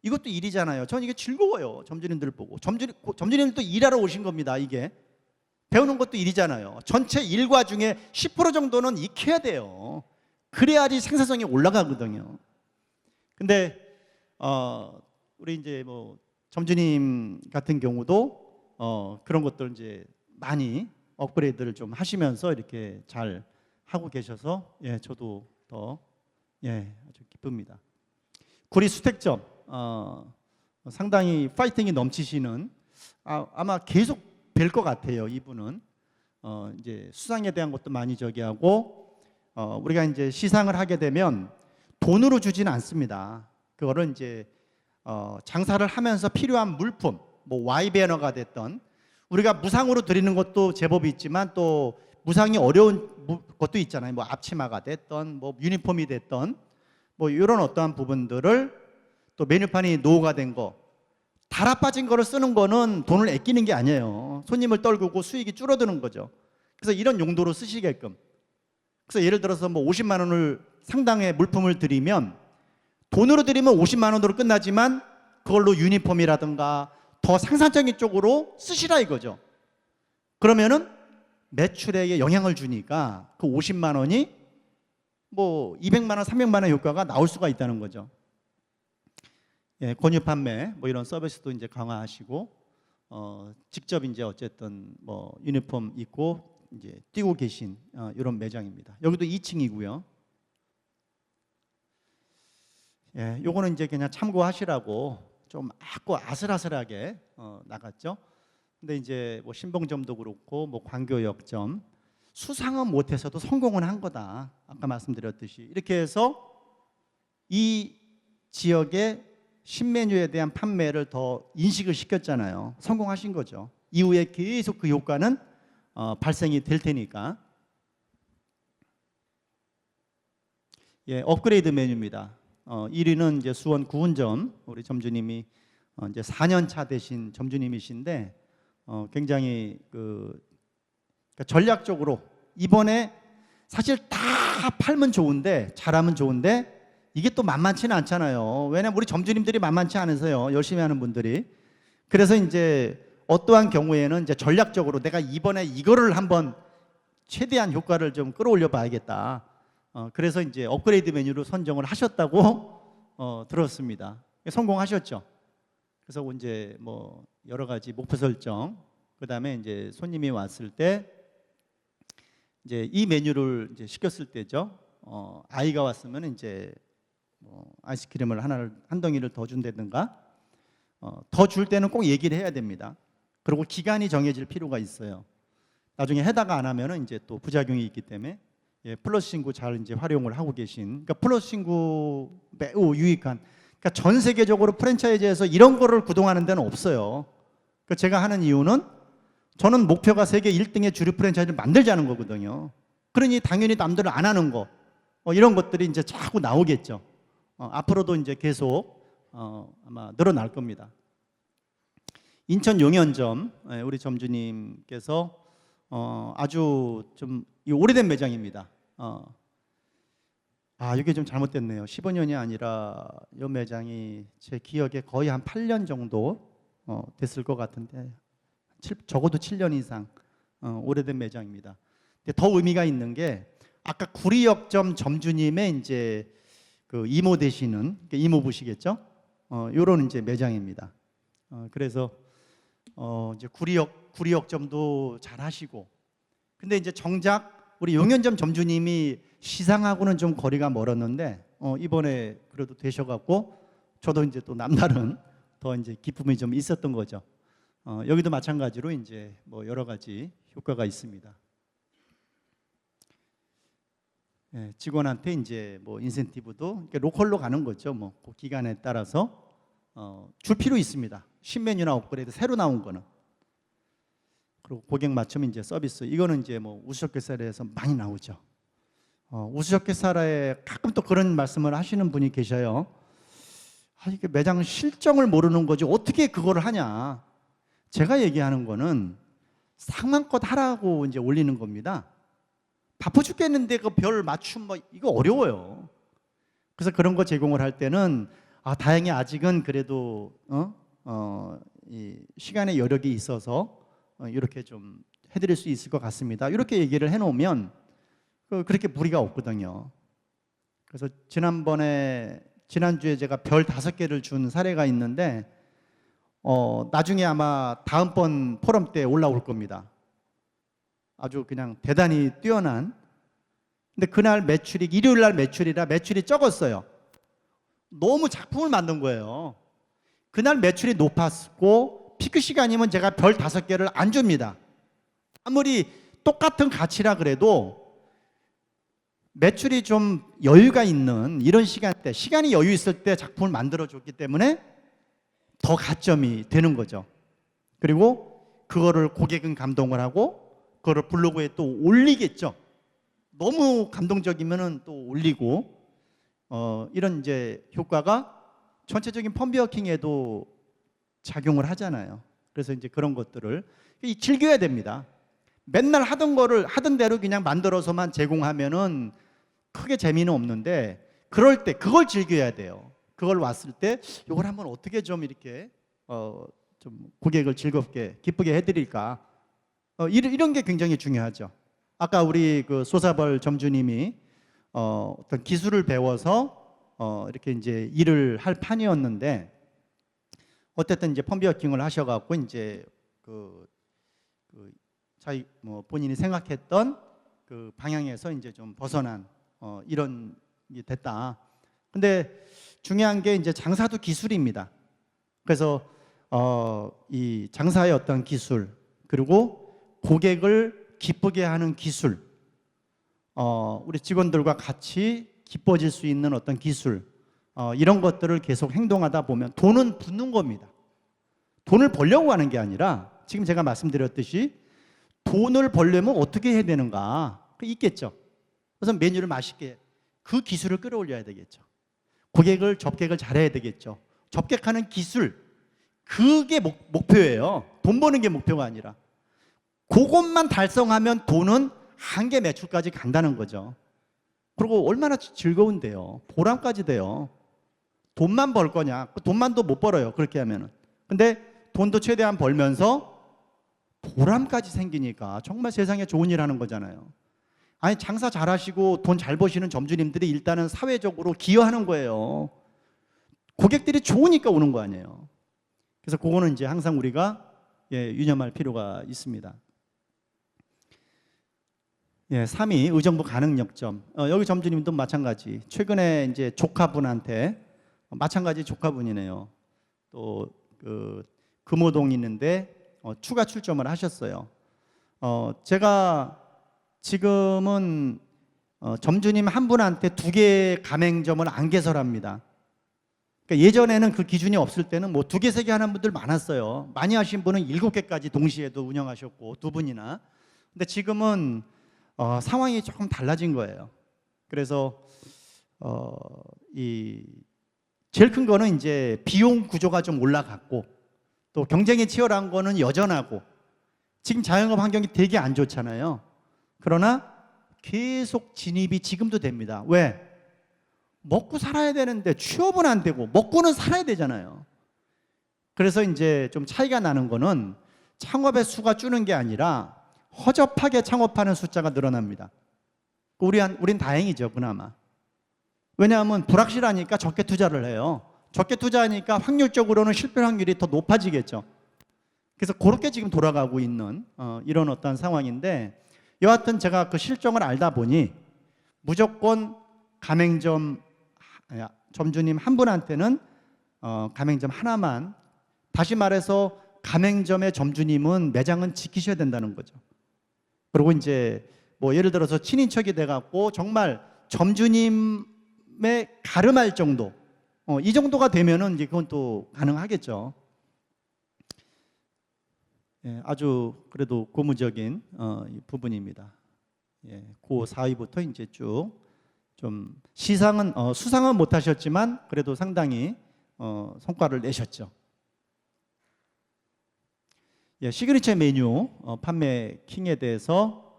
이것도 일이잖아요. 저는 이게 즐거워요. 점주님들 보고. 점주님들도 일하러 오신 겁니다. 이게 배우는 것도 일이잖아요. 전체 일과 중에 10% 정도는 익혀야 돼요. 그래야지 생산성이 올라가거든요. 근데 우리 이제 뭐 점주님 같은 경우도 그런 것들 이제 많이 업그레이드를 좀 하시면서 이렇게 잘 하고 계셔서 저도 더 아주 기쁩니다. 구리 수택점 상당히 파이팅이 넘치시는, 아마 계속 뵐 것 같아요. 이분은 이제 수상에 대한 것도 많이 하고, 우리가 이제 시상을 하게 되면 돈으로 주지는 않습니다. 그거를 이제 장사를 하면서 필요한 물품, 뭐 Y 배너가 됐던, 우리가 무상으로 드리는 것도 제법 있지만 또 무상이 어려운 것도 있잖아요. 뭐 앞치마가 됐던 뭐 유니폼이 됐던 뭐 이런 어떠한 부분들을 또 메뉴판이 노후가 된 거, 달아 빠진 거를 쓰는 거는 돈을 아끼는 게 아니에요. 손님을 떨구고 수익이 줄어드는 거죠. 그래서 이런 용도로 쓰시게끔. 그래서 예를 들어서 뭐 50만 원을 상당의 물품을 드리면 돈으로 드리면 50만 원으로 끝나지만 그걸로 유니폼이라든가 더 생산적인 쪽으로 쓰시라 이거죠. 그러면은 매출에 영향을 주니까 그 50만 원이 뭐 200만 원, 300만 원 효과가 나올 수가 있다는 거죠. 예, 권유 판매 뭐 이런 서비스도 이제 강화하시고 직접 이제 어쨌든 뭐 유니폼 입고 이제 뛰고 계신 이런 매장입니다. 여기도 2층이고요. 예, 요거는 이제 그냥 참고하시라고 좀 아슬아슬하게 나갔죠. 근데 이제 뭐 신봉점도 그렇고 뭐 광교역점 수상은 못해서도 성공은 한 거다. 아까 말씀드렸듯이 이렇게 해서 이 지역의 신메뉴에 대한 판매를 더 인식을 시켰잖아요. 성공하신 거죠. 이후에 계속 그 효과는 발생이 될 테니까. 예, 업그레이드 메뉴입니다. 1위는 이제 수원 구운점 우리 점주님이 이제 4년 차 되신 점주님이신데 굉장히 그러니까 전략적으로 이번에 사실 다 팔면 좋은데 잘하면 좋은데 이게 또 만만치는 않잖아요. 왜냐면 우리 점주님들이 만만치 않으세요. 열심히 하는 분들이. 그래서 이제 어떠한 경우에는 이제 전략적으로 내가 이번에 이거를 한번 최대한 효과를 좀 끌어올려 봐야겠다. 그래서 이제 업그레이드 메뉴로 선정을 하셨다고 들었습니다. 성공하셨죠. 그래서 이제 뭐 여러 가지 목표 설정, 그다음에 이제 손님이 왔을 때 이제 이 메뉴를 이제 시켰을 때죠. 아이가 왔으면 이제 뭐 아이스크림을 한 덩이를 더 준다든가 더 줄 때는 꼭 얘기를 해야 됩니다. 그리고 기간이 정해질 필요가 있어요. 나중에 해다가 안 하면은 이제 또 부작용이 있기 때문에 예, 플러스 친구 잘 이제 활용을 하고 계신. 그러니까 플러스 친구 매우 유익한. 그러니까 전 세계적으로 프랜차이즈에서 이런 거를 구동하는 데는 없어요. 그러니까 제가 하는 이유는 저는 목표가 세계 1등의 주류 프랜차이즈를 만들자는 거거든요. 그러니 당연히 남들은 안 하는 거 이런 것들이 이제 자꾸 나오겠죠. 앞으로도 이제 계속 아마 늘어날 겁니다. 인천 용현점 우리 점주님께서 아주 좀 오래된 매장입니다. 이게 좀 잘못됐네요. 15년이 아니라 이 매장이 제 기억에 거의 한 8년 정도 됐을 것 같은데 적어도 7년 이상 오래된 매장입니다. 근데 더 의미가 있는 게 아까 구리역점 점주님의 이제 그 이모 되시는 이모부시겠죠? 요런 이제 매장입니다. 그래서 이제 구리역점도 잘 하시고, 근데 이제 정작 우리 용현점 점주님이 시상하고는 좀 거리가 멀었는데 이번에 그래도 되셔갖고 저도 이제 또 남다른 더 이제 기쁨이 좀 있었던 거죠. 여기도 마찬가지로 이제 뭐 여러 가지 효과가 있습니다. 예, 직원한테 이제 뭐 인센티브도 로컬로 가는 거죠. 뭐 그 기간에 따라서 줄 필요 있습니다. 신메뉴나 업그레이드 새로 나온 거는. 그리고 고객 맞춤 이제 서비스 이거는 이제 뭐 우수적개살에서 많이 나오죠. 우수적개살에 가끔 또 그런 말씀을 하시는 분이 계셔요. 이게 매장 실정을 모르는 거지 어떻게 그거를 하냐. 제가 얘기하는 거는 상만껏 하라고 이제 올리는 겁니다. 바빠 죽겠는데 그 별 맞춤 뭐 이거 어려워요. 그래서 그런 거 제공을 할 때는 다행히 아직은 그래도 이 시간의 여력이 있어서 이렇게 좀 해드릴 수 있을 것 같습니다. 이렇게 얘기를 해놓으면 그렇게 무리가 없거든요. 그래서 지난주에 제가 별 5개를 준 사례가 있는데 나중에 아마 다음번 포럼 때 올라올 겁니다. 아주 그냥 대단히 뛰어난. 근데 그날 매출이 일요일 날 매출이라 매출이 적었어요. 너무 작품을 만든 거예요. 그날 매출이 높았고 피크 시간이면 제가 별 5개를 안 줍니다. 아무리 똑같은 가치라 그래도 매출이 좀 여유가 있는 이런 시간대, 시간이 여유 있을 때 작품을 만들어줬기 때문에 더 가점이 되는 거죠. 그리고 그거를 고객은 감동을 하고 그거를 블로그에 또 올리겠죠. 너무 감동적이면은 또 올리고 이런 이제 효과가 전체적인 펌비어킹에도 작용을 하잖아요. 그래서 이제 그런 것들을 즐겨야 됩니다. 맨날 하던 거를 하던 대로 그냥 만들어서만 제공하면은 크게 재미는 없는데, 그럴 때 그걸 즐겨야 돼요. 그걸 왔을 때 이걸 한번 어떻게 좀 이렇게 좀 고객을 즐겁게 기쁘게 해드릴까, 이런 게 굉장히 중요하죠. 아까 우리 그 소사벌 점주님이 어떤 기술을 배워서 이렇게 이제 일을 할 판이었는데, 어쨌든 이제 펌비어킹을 하셔갖고 이제 자기 뭐 본인이 생각했던 그 방향에서 이제 좀 벗어난 이런 게 됐다. 근데 중요한 게 이제 장사도 기술입니다. 그래서 이 장사의 어떤 기술, 그리고 고객을 기쁘게 하는 기술, 우리 직원들과 같이 기뻐질 수 있는 어떤 기술, 이런 것들을 계속 행동하다 보면 돈은 붙는 겁니다. 돈을 벌려고 하는 게 아니라, 지금 제가 말씀드렸듯이 돈을 벌려면 어떻게 해야 되는가 있겠죠. 그래서 메뉴를 맛있게, 그 기술을 끌어올려야 되겠죠. 접객을 잘해야 되겠죠. 접객하는 기술, 그게 목표예요. 돈 버는 게 목표가 아니라. 그것만 달성하면 돈은 한계 매출까지 간다는 거죠. 그리고 얼마나 즐거운데요. 보람까지 돼요. 돈만 벌 거냐? 돈만도 못 벌어요. 그렇게 하면은. 근데 돈도 최대한 벌면서 보람까지 생기니까 정말 세상에 좋은 일 하는 거잖아요. 아니, 장사 잘하시고 돈 잘 버시는 점주님들이 일단은 사회적으로 기여하는 거예요. 고객들이 좋으니까 오는 거 아니에요. 그래서 그거는 이제 항상 우리가 유념할 필요가 있습니다. 3위 의정부 가능역점. 여기 점주님도 마찬가지. 최근에 이제 조카분한테, 마찬가지 조카분이네요. 또 그 금호동 있는데 추가 출점을 하셨어요. 제가 지금은 점주님 한 분한테 2개 가맹점을 안 개설합니다. 그러니까 예전에는 그 기준이 없을 때는 뭐 2개, 3개 하는 분들 많았어요. 많이 하신 분은 7개까지 동시에도 운영하셨고, 2분이나. 근데 지금은 상황이 조금 달라진 거예요. 그래서 제일 큰 거는 이제 비용 구조가 좀 올라갔고, 또 경쟁이 치열한 거는 여전하고, 지금 자영업 환경이 되게 안 좋잖아요. 그러나 계속 진입이 지금도 됩니다. 왜? 먹고 살아야 되는데 취업은 안 되고 먹고는 살아야 되잖아요. 그래서 이제 좀 차이가 나는 거는 창업의 수가 줄는 게 아니라 허접하게 창업하는 숫자가 늘어납니다. 우린 다행이죠, 그나마. 왜냐하면 불확실하니까 적게 투자를 해요. 적게 투자하니까 확률적으로는 실패 확률이 더 높아지겠죠. 그래서 그렇게 지금 돌아가고 있는 이런 어떤 상황인데, 여하튼 제가 그 실정을 알다 보니 무조건 가맹점 점주님 한 분한테는 가맹점 하나만, 다시 말해서 가맹점의 점주님은 매장은 지키셔야 된다는 거죠. 그리고 이제 뭐 예를 들어서 친인척이 돼갖고 정말 점주님의 가름할 정도, 이 정도가 되면은 이제 그건 또 가능하겠죠. 아주 그래도 고무적인 부분입니다. 그 4위부터 이제 쭉 좀 수상은 못하셨지만 그래도 상당히 성과를 내셨죠. 시그니처 메뉴 판매 킹에 대해서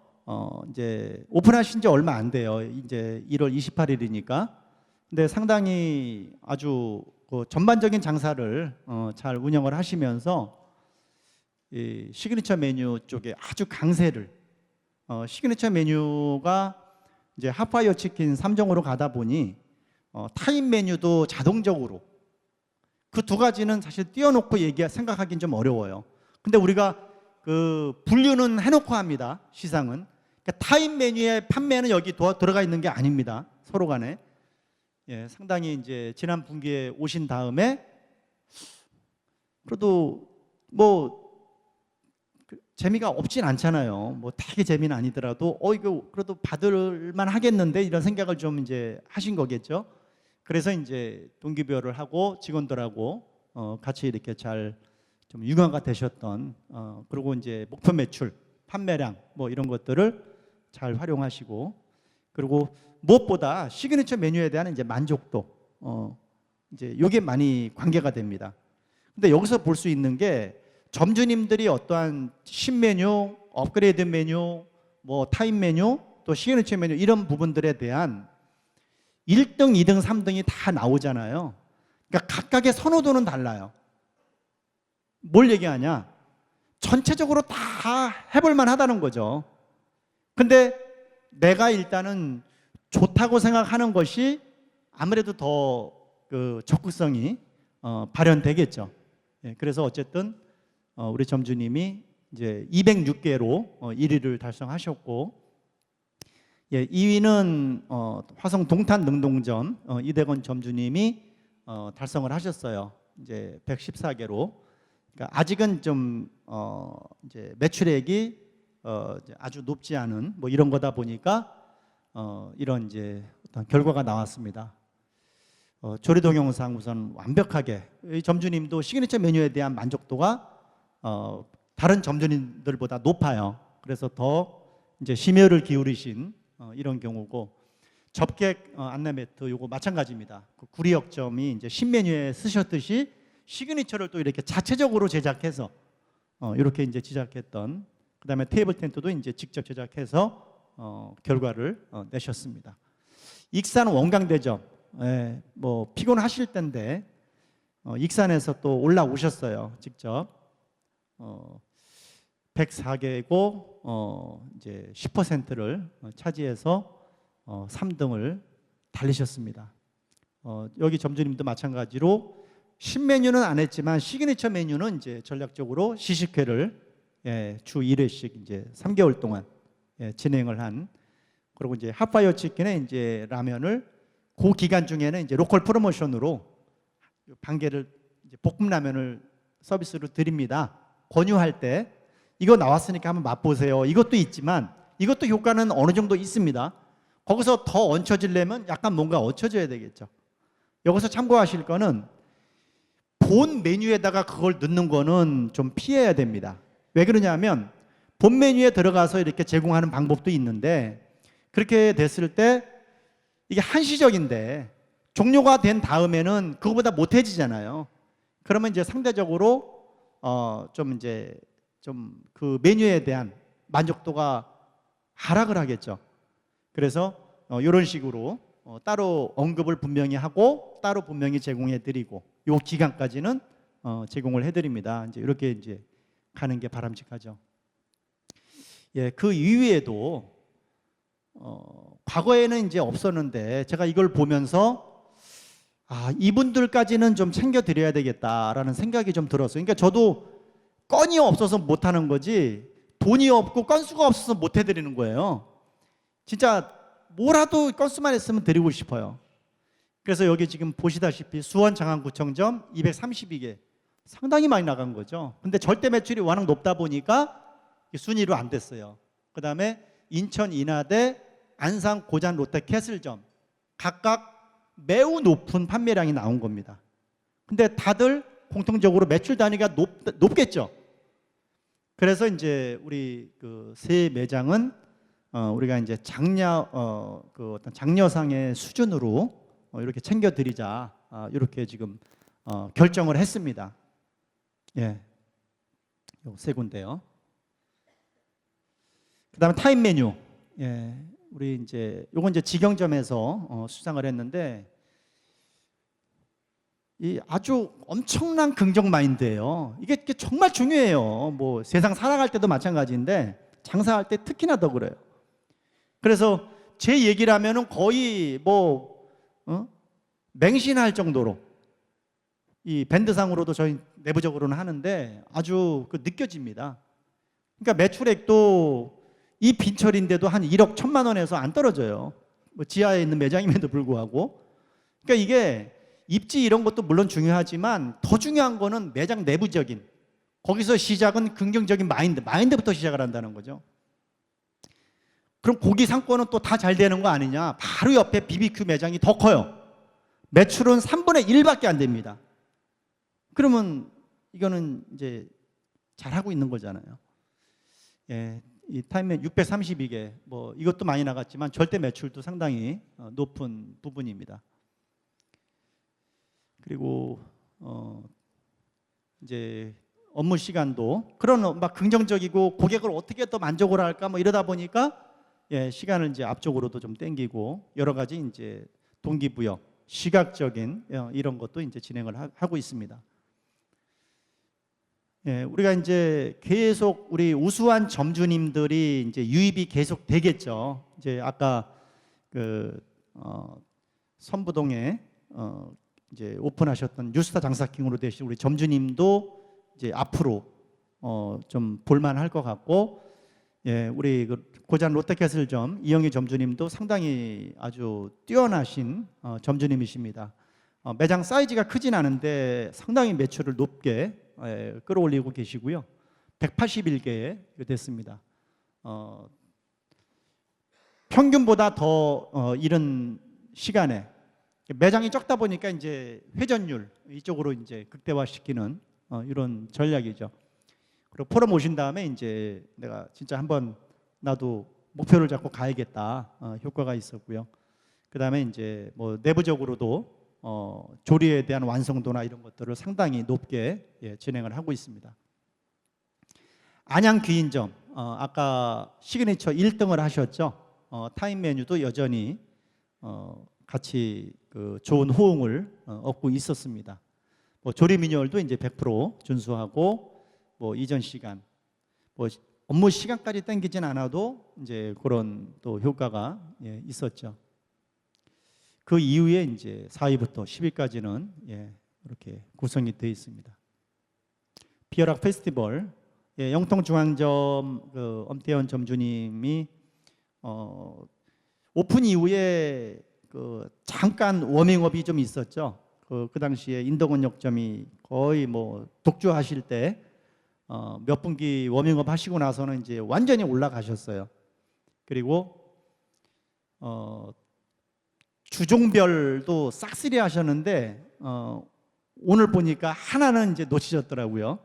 이제 오픈하신 지 얼마 안 돼요. 이제 1월 28일이니까. 근데 상당히 아주 그 전반적인 장사를 잘 운영을 하시면서 이 시그니처 메뉴 쪽에 아주 강세를, 시그니처 메뉴가 이제 핫파이어 치킨 3종으로 가다 보니 타임 메뉴도 자동적으로, 그 2가지는 사실 띄워놓고 생각하기는 좀 어려워요. 근데 우리가 그 분류는 해놓고 합니다. 시상은. 그러니까 타임 메뉴의 판매는 여기 들어가 있는 게 아닙니다. 서로 간에. 상당히 이제 지난 분기에 오신 다음에 그래도 뭐 재미가 없진 않잖아요. 뭐 되게 재미는 아니더라도 이거 그래도 받을만 하겠는데, 이런 생각을 좀 이제 하신 거겠죠. 그래서 이제 동기부여를 하고 직원들하고 같이 이렇게 잘 좀 융화가 되셨던, 그리고 이제 목표 매출, 판매량 뭐 이런 것들을 잘 활용하시고, 그리고 무엇보다 시그니처 메뉴에 대한 이제 만족도, 이제 요게 많이 관계가 됩니다. 근데 여기서 볼 수 있는 게 점주님들이 어떠한 신메뉴, 업그레이드 메뉴, 뭐 타임 메뉴, 또 시그니처 메뉴 이런 부분들에 대한 1등, 2등, 3등이 다 나오잖아요. 그러니까 각각의 선호도는 달라요. 뭘 얘기하냐? 전체적으로 다 해볼만 하다는 거죠. 근데 내가 일단은 좋다고 생각하는 것이 아무래도 더 그 적극성이 발현되겠죠. 예, 그래서 어쨌든 우리 점주님이 이제 206개로 1위를 달성하셨고, 예, 2위는 화성 동탄 능동점 이대건 점주님이 달성을 하셨어요. 이제 114개로. 그러니까 아직은 좀 이제 매출액이 이제 아주 높지 않은 뭐 이런 거다 보니까 이런 이제 어떤 결과가 나왔습니다. 조리동영상 우선 완벽하게 이 점주님도 시그니처 메뉴에 대한 만족도가 다른 점주님들보다 높아요. 그래서 더 이제 심혈을 기울이신 이런 경우고, 접객 안내 매트 요거 마찬가지입니다. 그 구리역점이 이제 신메뉴에 쓰셨듯이 시그니처를 또 이렇게 자체적으로 제작해서 이렇게 이제 제작했던, 그다음에 테이블 텐트도 이제 직접 제작해서 결과를 내셨습니다. 익산 원광대점, 예, 뭐 피곤하실 텐데 익산에서 또 올라오셨어요. 직접 104개고 이제 10%를 차지해서 3등을 달리셨습니다. 여기 점주님도 마찬가지로 신메뉴는 안 했지만 시그니처 메뉴는 이제 전략적으로 시식회를 주 1회씩 이제 3개월 동안 진행을 한, 그리고 이제 핫파이어 치킨에 이제 라면을 그 기간 중에는 이제 로컬 프로모션으로 반개를 이제 볶음 라면을 서비스로 드립니다. 권유할 때 이거 나왔으니까 한번 맛보세요. 이것도 있지만 이것도 효과는 어느 정도 있습니다. 거기서 더 얹혀지려면 약간 뭔가 얹혀져야 되겠죠. 여기서 참고하실 거는 본 메뉴에다가 그걸 넣는 거는 좀 피해야 됩니다. 왜 그러냐면 본 메뉴에 들어가서 이렇게 제공하는 방법도 있는데, 그렇게 됐을 때 이게 한시적인데 종료가 된 다음에는 그거보다 못해지잖아요. 그러면 이제 상대적으로 좀 이제 좀 그 메뉴에 대한 만족도가 하락을 하겠죠. 그래서 이런 식으로 따로 언급을 분명히 하고 따로 분명히 제공해 드리고 요 기간까지는 제공을 해 드립니다. 이제 이렇게 이제 가는 게 바람직하죠. 예, 그 이외에도 과거에는 이제 없었는데 제가 이걸 보면서 이분들까지는 좀 챙겨 드려야 되겠다라는 생각이 좀 들었어요. 그러니까 저도 건이 없어서 못 하는 거지 돈이 없고 건수가 없어서 못 해 드리는 거예요. 진짜 뭐라도 건수만 있으면 드리고 싶어요. 그래서 여기 지금 보시다시피 수원 장안구청점 232개 상당히 많이 나간 거죠. 근데 절대 매출이 워낙 높다 보니까 순위로 안 됐어요. 그 다음에 인천 인하대, 안산 고잔 롯데 캐슬점 각각 매우 높은 판매량이 나온 겁니다. 근데 다들 공통적으로 매출 단위가 높겠죠. 그래서 이제 우리 그 세 매장은 우리가 이제 그 어떤 장려상의 수준으로 이렇게 챙겨드리자 이렇게 지금 결정을 했습니다. 예, 요 세 군데요. 그다음에 타임 메뉴. 예, 우리 이제 요건 이제 직영점에서 수상을 했는데 이 아주 엄청난 긍정 마인드예요. 이게 정말 중요해요. 뭐 세상 살아갈 때도 마찬가지인데 장사할 때 특히나 더 그래요. 그래서 제 얘기를 하면은 거의 뭐 맹신할 정도로 이 밴드상으로도 저희 내부적으로는 하는데 아주 느껴집니다. 그러니까 매출액도 이 빈철인데도 한 1억 1천만 원에서 안 떨어져요. 뭐 지하에 있는 매장임에도 불구하고. 그러니까 이게 입지 이런 것도 물론 중요하지만 더 중요한 거는 매장 내부적인, 거기서 시작은 긍정적인 마인드부터 시작을 한다는 거죠. 그럼 고기 상권은 또 다 잘 되는 거 아니냐? 바로 옆에 BBQ 매장이 더 커요. 매출은 3분의 1밖에 안 됩니다. 그러면 이거는 이제 잘하고 있는 거잖아요. 예, 이 타임맨 632개, 뭐 이것도 많이 나갔지만 절대 매출도 상당히 높은 부분입니다. 그리고 이제 업무 시간도 그런 막 긍정적이고 고객을 어떻게 더 만족을 할까 뭐 이러다 보니까 시간을 이제 앞쪽으로도 좀 땡기고 여러 가지 이제 동기부여, 시각적인 이런 것도 이제 진행을 하고 있습니다. 우리가 이제 계속 우리 우수한 점주님들이 이제 유입이 계속 되겠죠. 이제 아까 그 선부동에 이제 오픈하셨던 뉴스타 장사킹으로 되신 우리 점주님도 이제 앞으로 좀 볼만할 것 같고, 우리 그 고잔 롯데캐슬점 이영희 점주님도 상당히 아주 뛰어나신 점주님이십니다. 매장 사이즈가 크진 않은데 상당히 매출을 높게 끌어올리고 계시고요. 181개 됐습니다. 평균보다 더 이른 시간에 매장이 적다 보니까 이제 회전율 이쪽으로 이제 극대화시키는 이런 전략이죠. 그리고 포럼 오신 다음에 이제 내가 진짜 한번 나도 목표를 잡고 가야겠다 효과가 있었고요. 그 다음에 이제 뭐 내부적으로도 조리에 대한 완성도나 이런 것들을 상당히 높게 진행을 하고 있습니다. 안양 귀인점 아까 시그니처 1등을 하셨죠. 타임 메뉴도 여전히 같이 그 좋은 호응을 얻고 있었습니다. 뭐 조리 미뉴얼도 이제 100% 준수하고 뭐 이전 시간, 뭐 업무 시간까지 땡기진 않아도 이제 그런 또 효과가 있었죠. 그 이후에 이제 4위부터 10위까지는 이렇게 구성이 되어 있습니다. 비어락 페스티벌, 영통중앙점 그 엄태현 점주님이 오픈 이후에 그 잠깐 워밍업이 좀 있었죠. 그 당시에 인덕원 역점이 거의 뭐 독주하실 때 몇 분기 워밍업 하시고 나서는 이제 완전히 올라가셨어요. 그리고 주종별도 싹쓸이 하셨는데 오늘 보니까 하나는 이제 놓치셨더라고요.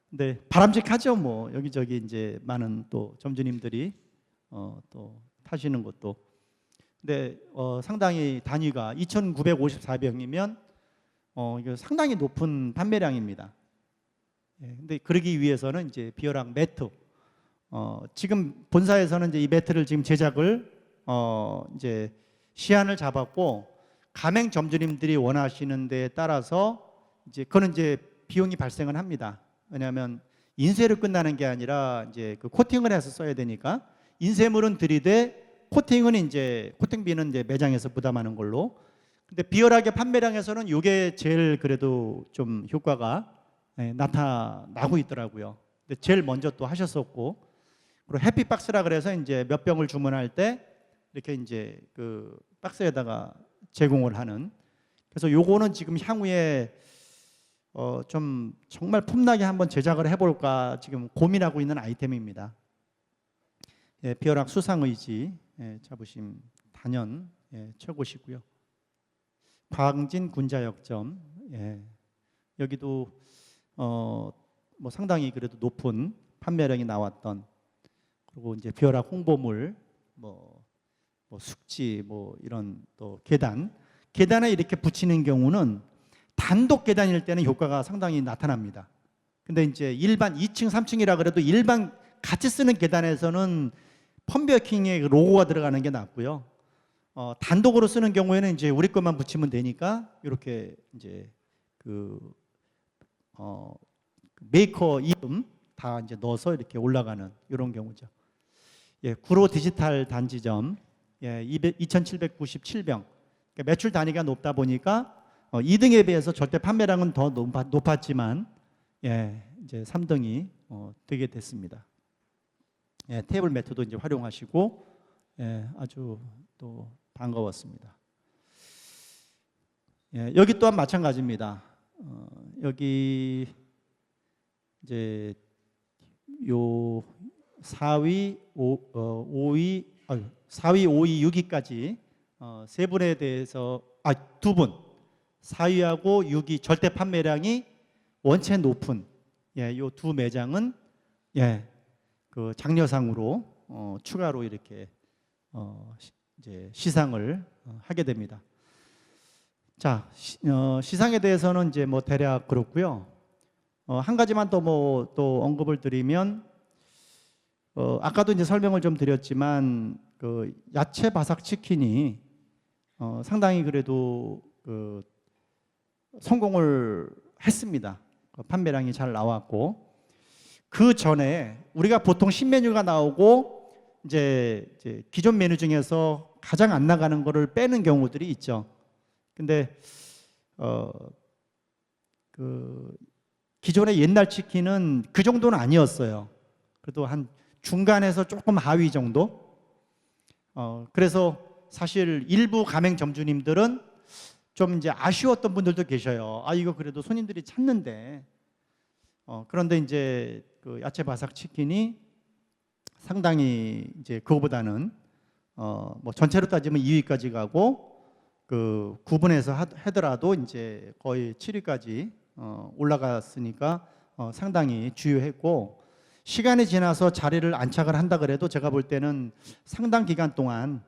근데 바람직하죠. 뭐 여기저기 이제 많은 또 점주님들이 또 타시는 것도. 근데 상당히 단위가 2,954병이면 이거 상당히 높은 판매량입니다. 근데 그러기 위해서는 이제 비어락 매트, 지금 본사에서는 이제 이 매트를 지금 제작을 이제 시한을 잡았고 가맹 점주님들이 원하시는 데에 따라서 이제 그거는 이제 비용이 발생을 합니다. 왜냐하면 인쇄로 끝나는 게 아니라 이제 그 코팅을 해서 써야 되니까 인쇄물은 들이되 코팅은 이제 코팅비는 이제 매장에서 부담하는 걸로. 근데 비어락의 판매량에서는 이게 제일 그래도 좀 효과가 나타나고 있더라고요. 근데 제일 먼저 또 하셨었고, 그리고 해피박스라 그래서 이제 몇 병을 주문할 때 이렇게 이제 그 박스에다가 제공을 하는. 그래서 요거는 지금 향후에 좀 정말 폼나게 한번 제작을 해볼까 지금 고민하고 있는 아이템입니다. 비어락 수상의지 자부심 단연 최고시고요. 광진 군자역점 여기도 뭐 상당히 그래도 높은 판매량이 나왔던, 그리고 이제 비어락 홍보물 뭐 숙지 뭐 이런 또 계단에 이렇게 붙이는 경우는 단독 계단일 때는 효과가 상당히 나타납니다. 근데 이제 일반 2층 3층이라 그래도 일반 같이 쓰는 계단에서는 펌베어킹의 로고가 들어가는 게 낫고요. 단독으로 쓰는 경우에는 이제 우리 것만 붙이면 되니까 이렇게 이제 그 메이커 이름 다 이제 넣어서 이렇게 올라가는 이런 경우죠. 구로 디지털 단지점 2,797병. 그러니까 매출 단위가 높다 보니까 2등에 비해서 절대 판매량은 더 높았지만 이제 3등이 되게 됐습니다. 테이블 매트도 이제 활용하시고 아주 또 반가웠습니다. 여기 또한 마찬가지입니다. 여기 이제 요 4위, 5위, 4위, 5위, 6위까지 세 분에 대해서 두 분 4위하고 6위 절대 판매량이 원체 높은 요 두 매장은 그 장려상으로 추가로 이렇게 이제 시상을 하게 됩니다. 자, 시상에 대해서는 이제 뭐 대략 그렇고요. 한 가지만 또 언급을 드리면, 아까도 이제 설명을 좀 드렸지만 그 야채 바삭 치킨이 상당히 그래도 그 성공을 했습니다. 판매량이 잘 나왔고, 그 전에 우리가 보통 신메뉴가 나오고 이제 기존 메뉴 중에서 가장 안 나가는 거를 빼는 경우들이 있죠. 근데 그 기존의 옛날 치킨은 그 정도는 아니었어요. 그래도 한 중간에서 조금 하위 정도. 그래서 사실 일부 가맹점주님들은 좀 이제 아쉬웠던 분들도 계셔요. 아, 이거 그래도 손님들이 찾는데. 그런데 이제 그 야채 바삭 치킨이 상당히 이제 그거보다는 뭐 전체로 따지면 2위까지 가고, 그 구분해서 하더라도 이제 거의 7위까지 올라갔으니까 상당히 주요했고, 시간이 지나서 자리를 안착을 한다 그래도 제가 볼 때는 상당 기간 동안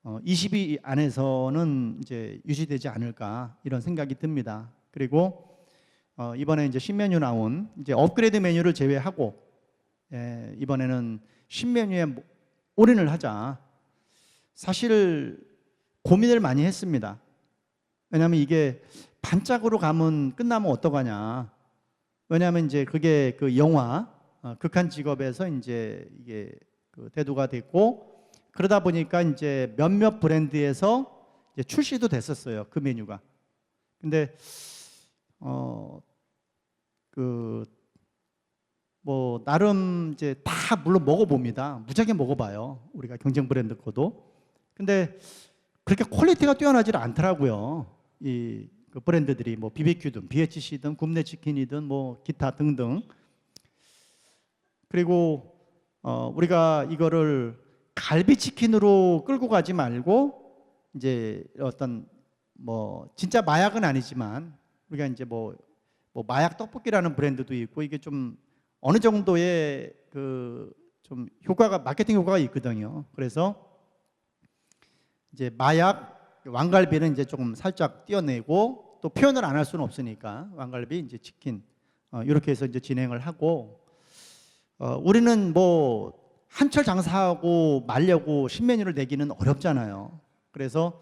20위 안에서는 이제 유지되지 않을까 이런 생각이 듭니다. 그리고 이번에 이제 신메뉴 나온 이제 업그레이드 메뉴를 제외하고, 이번에는 신메뉴에 올인을 하자. 사실 고민을 많이 했습니다. 왜냐하면 이게 반짝으로 가면 끝나면 어떡하냐. 왜냐하면 이제 그게 그 영화 극한 직업에서 이제 이게 그 대두가 됐고, 그러다 보니까 이제 몇몇 브랜드에서 이제 출시도 됐었어요, 그 메뉴가. 근데 그 뭐 나름 이제 다 물론 먹어봅니다. 무지하게 먹어봐요, 우리가 경쟁 브랜드 거도. 근데 그렇게 퀄리티가 뛰어나지 않더라고요. 그 브랜드들이 뭐 BBQ든 BHC든 굽네 치킨이든 뭐 기타 등등. 그리고 우리가 이거를 갈비 치킨으로 끌고 가지 말고, 이제 어떤 뭐 진짜 마약은 아니지만 우리가 이제 뭐 마약 떡볶이라는 브랜드도 있고, 이게 좀 어느 정도의 그 좀 효과가, 마케팅 효과가 있거든요. 그래서 이제 마약 왕갈비는 이제 조금 살짝 떼어내고, 또 표현을 안 할 수는 없으니까 왕갈비 이제 치킨 이렇게 해서 이제 진행을 하고, 우리는 뭐 한철 장사하고 말려고 신메뉴를 내기는 어렵잖아요. 그래서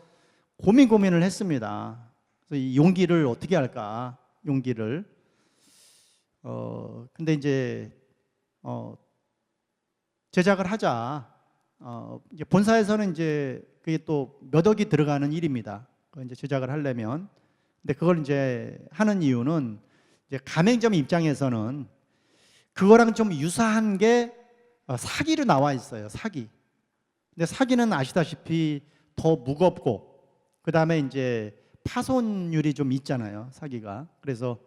고민을 했습니다. 그래서 이 용기를 어떻게 할까, 용기를. 근데 이제 제작을 하자. 이제 본사에서는 이제 그게 또 몇 억이 들어가는 일입니다. 그걸 이제 제작을 하려면. 근데 그걸 이제 하는 이유는 이제 가맹점 입장에서는 그거랑 좀 유사한 게 사기로 나와 있어요. 사기. 근데 사기는 아시다시피 더 무겁고, 그 다음에 이제 파손율이 좀 있잖아요, 사기가. 그래서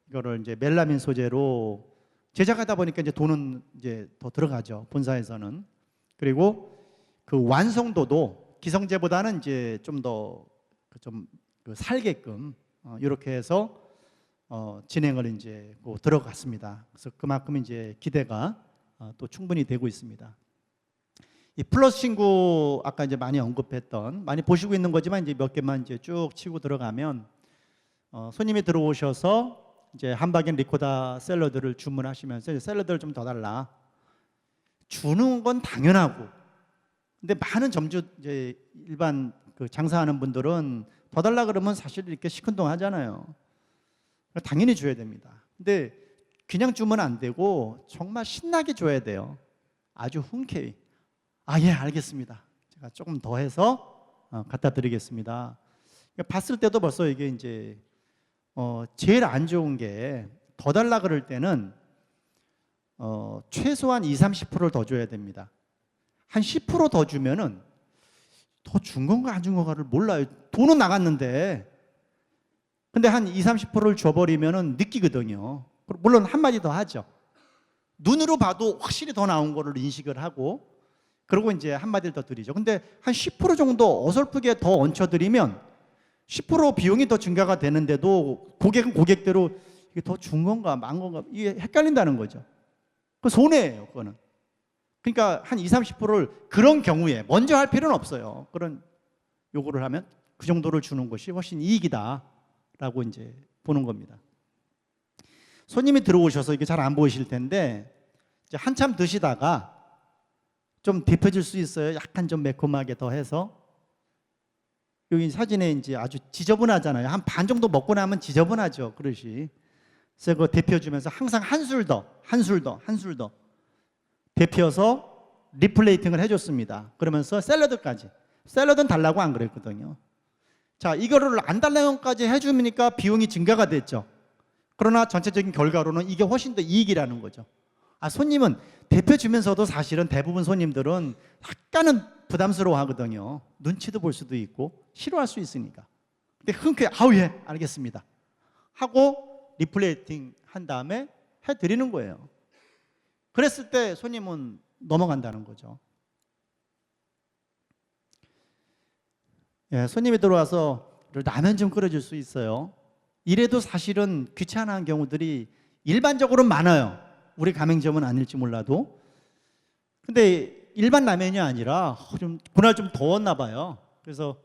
이거를 이제 멜라민 소재로 제작하다 보니까 이제 돈은 이제 더 들어가죠, 본사에서는. 그리고 그 완성도도 기성제보다는 이제 좀 더 좀 살게끔 이렇게 해서 진행을 이제 들어갔습니다. 그래서 그만큼 이제 기대가 또 충분히 되고 있습니다. 이 플러스 친구 아까 이제 많이 언급했던, 많이 보시고 있는 거지만 이제 몇 개만 이제 쭉 치고 들어가면, 손님이 들어오셔서 이제 함박인 리코타 샐러드를 주문하시면서 샐러드를 좀 더 달라 주는 건 당연하고, 근데 많은 점주 이제 일반 그 장사하는 분들은 더 달라 그러면 사실 이렇게 시큰둥하잖아요. 당연히 줘야 됩니다. 근데 그냥 주면 안 되고 정말 신나게 줘야 돼요. 아주 흔쾌히. 예, 알겠습니다. 제가 조금 더 해서 갖다 드리겠습니다. 봤을 때도 벌써 이게 이제 제일 안 좋은 게, 더 달라 그럴 때는 최소한 20-30%를 더 줘야 됩니다. 한 10% 더 주면은 더 준 건가 안 준 건가를 몰라요. 돈은 나갔는데. 근데 한 20-30%를 줘버리면은 느끼거든요. 물론 한마디 더 하죠. 눈으로 봐도 확실히 더 나온 거를 인식을 하고, 그리고 이제 한마디를 더 드리죠. 근데 한 10% 정도 어설프게 더 얹혀드리면 10% 비용이 더 증가가 되는데도 고객은 고객대로 이게 더 준 건가 만 건가 이게 헷갈린다는 거죠. 그 손해예요, 그거는. 그러니까 한 20-30%를 그런 경우에 먼저 할 필요는 없어요. 그런 요구를 하면 그 정도를 주는 것이 훨씬 이익이다라고 이제 보는 겁니다. 손님이 들어오셔서 이게 잘 안 보이실 텐데 이제 한참 드시다가 좀 데펴질 수 있어요. 약간 좀 매콤하게 더 해서. 여기 사진에 이제 아주 지저분하잖아요. 한 반 정도 먹고 나면 지저분하죠, 그릇이. 그래서 그거 데펴주면서 항상 한 술 더 데펴서 리플레이팅을 해줬습니다. 그러면서 샐러드까지. 샐러드는 달라고 안 그랬거든요. 자, 이거를 안 달라고까지 해주니까 비용이 증가가 됐죠. 그러나 전체적인 결과로는 이게 훨씬 더 이익이라는 거죠. 손님은 데펴주면서도 사실은 대부분 손님들은 약간은 부담스러워 하거든요. 눈치도 볼 수도 있고 싫어할 수 있으니까. 근데 흔쾌히 예, 알겠습니다 하고 리플레이팅 한 다음에 해드리는 거예요. 그랬을 때 손님은 넘어간다는 거죠. 예, 손님이 들어와서 라면 좀 끓여줄 수 있어요. 이래도 사실은 귀찮아하는 경우들이 일반적으로 많아요. 우리 가맹점은 아닐지 몰라도. 근데 일반 라면이 아니라 그날 좀 더웠나 봐요. 그래서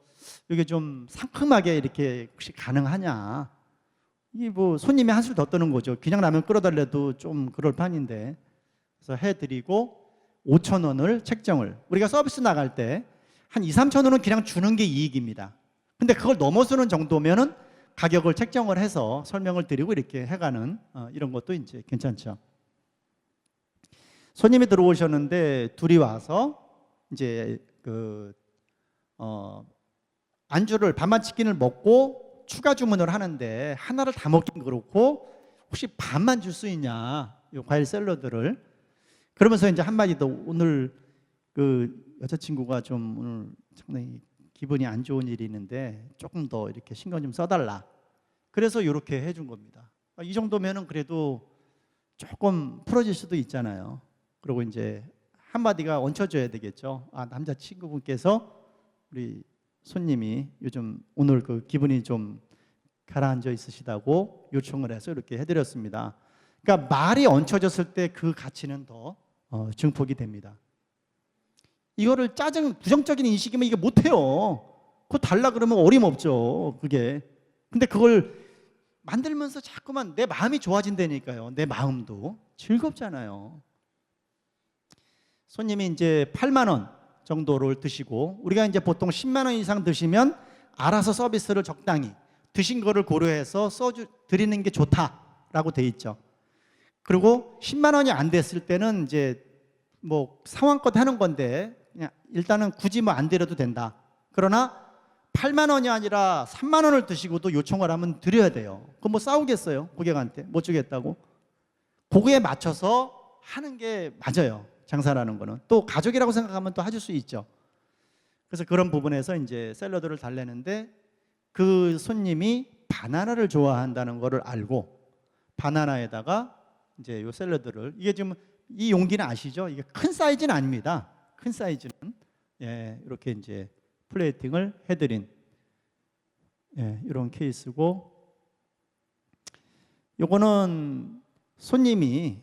이게 좀 상큼하게 이렇게 혹시 가능하냐. 이게 뭐 손님이 한술 더 뜨는 거죠. 그냥 라면 끓여달래도 좀 그럴 판인데. 그래서 해드리고 5,000원을 책정을. 우리가 서비스 나갈 때 한 2, 3,000원은 그냥 주는 게 이익입니다. 근데 그걸 넘어서는 정도면은 가격을 책정을 해서 설명을 드리고 이렇게 해가는 이런 것도 이제 괜찮죠. 손님이 들어오셨는데 둘이 와서 이제 안주를 반반 치킨을 먹고 추가 주문을 하는데 하나를 다 먹긴 그렇고 혹시 반만 줄 수 있냐, 이 과일 샐러드를. 그러면서 이제 한마디 더, 오늘 그 여자친구가 좀 오늘 상당히 기분이 안 좋은 일이 있는데 조금 더 이렇게 신경 좀 써달라. 그래서 이렇게 해준 겁니다. 이 정도면은 그래도 조금 풀어질 수도 있잖아요. 그리고 이제 한마디가 얹혀줘야 되겠죠. 남자친구분께서 우리 손님이 요즘 오늘 그 기분이 좀 가라앉아 있으시다고 요청을 해서 이렇게 해드렸습니다. 그러니까 말이 얹혀졌을 때 그 가치는 더 증폭이 됩니다. 이거를 부정적인 인식이면 이게 못해요. 그거 달라 그러면 어림없죠, 그게. 근데 그걸 만들면서 자꾸만 내 마음이 좋아진다니까요. 내 마음도 즐겁잖아요. 손님이 이제 8만 원 정도를 드시고, 우리가 이제 보통 10만 원 이상 드시면 알아서 서비스를 적당히 드신 거를 고려해서 드리는 게 좋다라고 돼 있죠. 그리고 10만 원이 안 됐을 때는 이제 뭐 상황껏 하는 건데 그냥 일단은 굳이 뭐 안 드려도 된다. 그러나 8만 원이 아니라 3만 원을 드시고도 요청을 하면 드려야 돼요. 그럼 뭐 싸우겠어요? 고객한테 못 주겠다고? 그거에 맞춰서 하는 게 맞아요. 장사라는 거는. 또 가족이라고 생각하면 또 해줄 수 있죠. 그래서 그런 부분에서 이제 샐러드를 달래는데 그 손님이 바나나를 좋아한다는 거를 알고 바나나에다가 이제 요 샐러드를, 이게 지금 이 용기는 아시죠? 이게 큰 사이즈는 아닙니다. 큰 사이즈는 이렇게 이제 플레이팅을 해드린 이런 케이스고, 요거는 손님이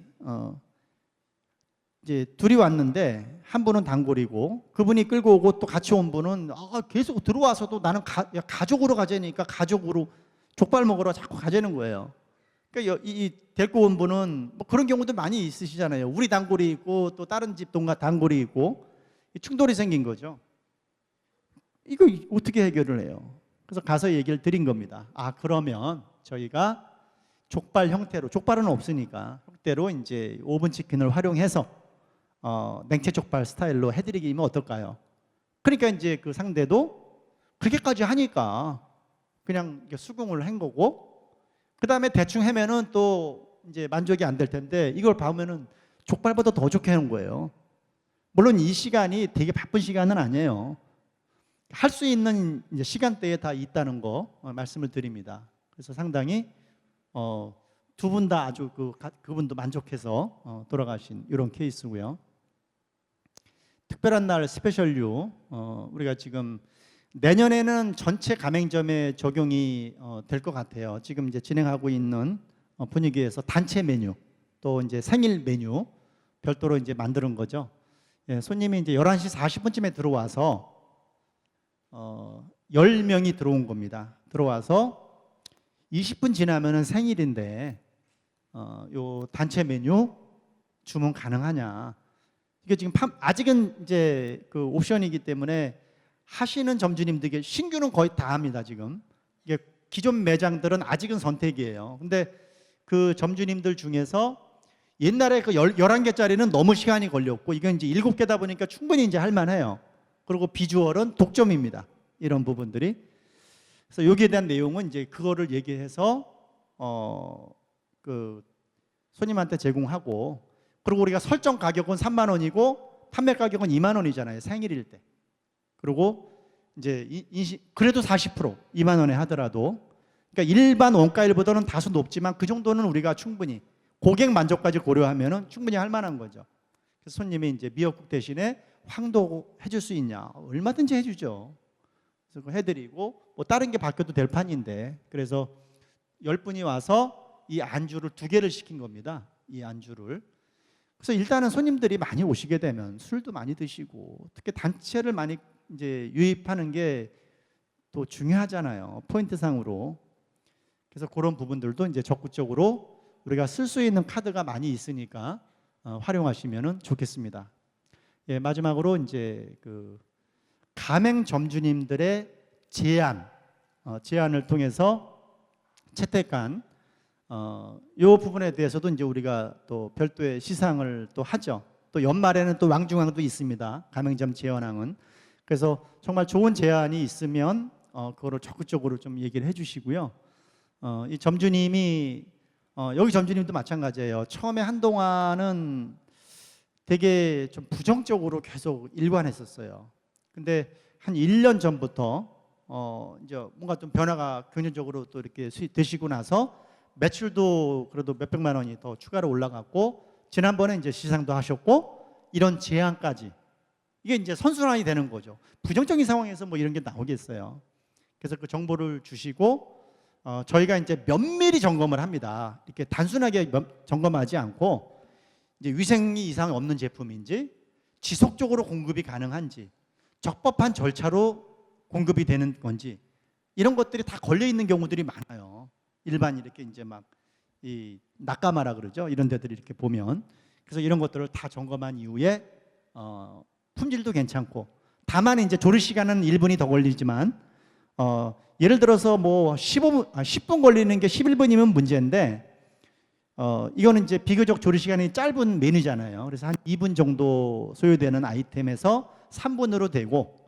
이제 둘이 왔는데 한 분은 단골이고 그분이 끌고 오고 또 같이 온 분은 계속 들어와서도 나는 가족으로 가자니까 가족으로 족발 먹으러 자꾸 가자는 거예요. 그러니까 이 데리고 온 분은 뭐 그런 경우도 많이 있으시잖아요. 우리 단골이 있고 또 다른 집 동가 단골이 있고 충돌이 생긴 거죠. 이거 어떻게 해결을 해요? 그래서 가서 얘기를 드린 겁니다. 그러면 저희가 족발 형태로, 족발은 없으니까 형태로 이제 오븐 치킨을 활용해서 냉채 족발 스타일로 해드리기면 어떨까요? 그러니까 이제 그 상대도 그렇게까지 하니까 그냥 수긍을 한 거고, 그 다음에 대충 하면은 또 이제 만족이 안 될 텐데 이걸 봐오면은 족발보다 더 좋게 하는 거예요. 물론 이 시간이 되게 바쁜 시간은 아니에요. 할 수 있는 이제 시간대에 다 있다는 거 말씀을 드립니다. 그래서 상당히 두 분 다 아주 그분도 만족해서 돌아가신 이런 케이스고요. 특별한 날 스페셜류, 우리가 지금 내년에는 전체 가맹점에 적용이 될 것 같아요. 지금 이제 진행하고 있는 분위기에서 단체 메뉴, 또 이제 생일 메뉴 별도로 이제 만드는 거죠. 손님이 이제 11시 40분쯤에 들어와서 10명이 들어온 겁니다. 들어와서 20분 지나면은 생일인데 요 단체 메뉴 주문 가능하냐? 이게 지금 아직은 이제 그 옵션이기 때문에 하시는 점주님들에게 신규는 거의 다 합니다. 지금 이게 기존 매장들은 아직은 선택이에요. 근데 그 점주님들 중에서 옛날에 그 11개짜리는 너무 시간이 걸렸고 이건 이제 7개다 보니까 충분히 이제 할만해요. 그리고 비주얼은 독점입니다. 이런 부분들이. 그래서 여기에 대한 내용은 이제 그거를 얘기해서 그 손님한테 제공하고, 그리고 우리가 설정 가격은 3만 원이고 판매 가격은 2만 원이잖아요. 생일일 때. 그리고 이제 그래도 40% 2만 원에 하더라도, 그러니까 일반 원가일보다는 다소 높지만 그 정도는 우리가 충분히 고객 만족까지 고려하면은 충분히 할 만한 거죠. 그래서 손님이 이제 미역국 대신에 황도 해줄 수 있냐? 얼마든지 해주죠. 그래서 그거 해드리고 뭐 다른 게 바뀌어도 될 판인데, 그래서 10분이 와서 이 안주를 2개를 시킨 겁니다. 이 안주를. 그래서 일단은 손님들이 많이 오시게 되면 술도 많이 드시고, 특히 단체를 많이 이제 유입하는 게 또 중요하잖아요. 포인트상으로. 그래서 그런 부분들도 이제 적극적으로 우리가 쓸 수 있는 카드가 많이 있으니까 활용하시면 좋겠습니다. 예, 마지막으로 이제 그 가맹 점주님들의 제안을 통해서 채택한 이 부분에 대해서도 이제 우리가 또 별도의 시상을 또 하죠. 또 연말에는 또 왕중왕도 있습니다. 가맹점 제안왕은. 그래서 정말 좋은 제안이 있으면 그거를 적극적으로 좀 얘기를 해주시고요. 이 점주님이 여기 점주님도 마찬가지예요. 처음에 한동안은 되게 좀 부정적으로 계속 일관했었어요. 근데 한 1년 전부터 이제 뭔가 좀 변화가 긍정적으로 또 이렇게 되시고 나서 매출도 그래도 몇백만 원이 더 추가로 올라갔고, 지난번에 이제 시상도 하셨고, 이런 제안까지, 이게 이제 선순환이 되는 거죠. 부정적인 상황에서 뭐 이런 게 나오겠어요. 그래서 그 정보를 주시고 저희가 이제 면밀히 점검을 합니다. 이렇게 단순하게 점검하지 않고, 이제 위생이 이상 없는 제품인지, 지속적으로 공급이 가능한지, 적법한 절차로 공급이 되는 건지, 이런 것들이 다 걸려 있는 경우들이 많아요. 일반 이렇게 이제 막 이 낙가마라 그러죠. 이런 데들이 이렇게 보면. 그래서 이런 것들을 다 점검한 이후에 품질도 괜찮고, 다만 이제 조리 시간은 1분이 더 걸리지만 예를 들어서 뭐 10분 걸리는 게 11분이면 문제인데, 이거는 이제 비교적 조리 시간이 짧은 메뉴잖아요. 그래서 한 2분 정도 소요되는 아이템에서 3분으로 되고,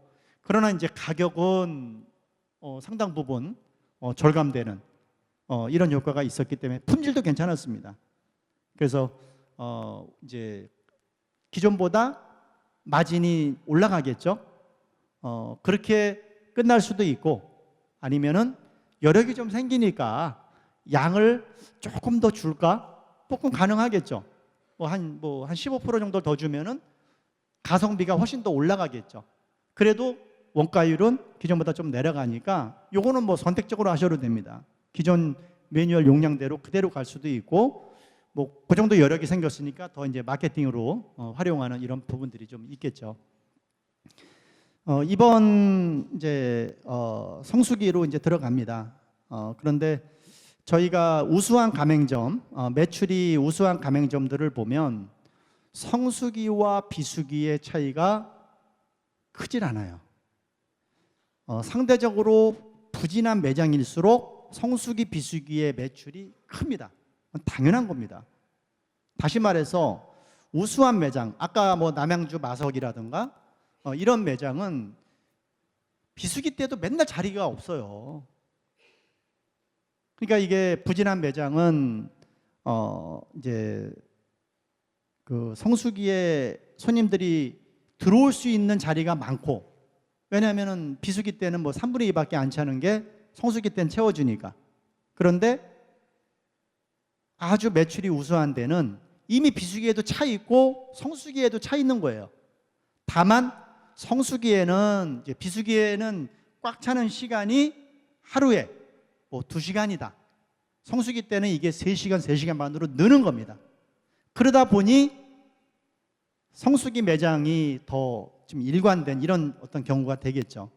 그러나 이제 가격은 상당 부분 절감되는 이런 효과가 있었기 때문에 품질도 괜찮았습니다. 그래서 이제 기존보다 마진이 올라가겠죠. 그렇게 끝날 수도 있고, 아니면은 여력이 좀 생기니까 양을 조금 더 줄까? 조금 가능하겠죠. 한 15% 정도 더 주면은 가성비가 훨씬 더 올라가겠죠. 그래도 원가율은 기존보다 좀 내려가니까 요거는 뭐 선택적으로 하셔도 됩니다. 기존 매뉴얼 용량대로 그대로 갈 수도 있고, 뭐 그 정도 여력이 생겼으니까 더 이제 마케팅으로 활용하는 이런 부분들이 좀 있겠죠. 이번 이제 성수기로 이제 들어갑니다. 그런데 저희가 우수한 가맹점, 매출이 우수한 가맹점들을 보면 성수기와 비수기의 차이가 크질 않아요. 상대적으로 부진한 매장일수록 성수기, 비수기의 매출이 큽니다. 당연한 겁니다. 다시 말해서 우수한 매장, 아까 뭐 남양주 마석이라든가 이런 매장은 비수기 때도 맨날 자리가 없어요. 그러니까 이게 부진한 매장은 이제 그 성수기에 손님들이 들어올 수 있는 자리가 많고, 왜냐하면은 비수기 때는 뭐 3분의 2밖에 안 차는 게 성수기 때는 채워주니까. 그런데 아주 매출이 우수한 데는 이미 비수기에도 차 있고 성수기에도 차 있는 거예요. 다만 성수기에는 이제 비수기에는 꽉 차는 시간이 하루에 뭐 2시간이다. 성수기 때는 이게 3시간, 3시간 반으로 느는 겁니다. 그러다 보니 성수기 매장이 더 좀 일관된 이런 어떤 경우가 되겠죠.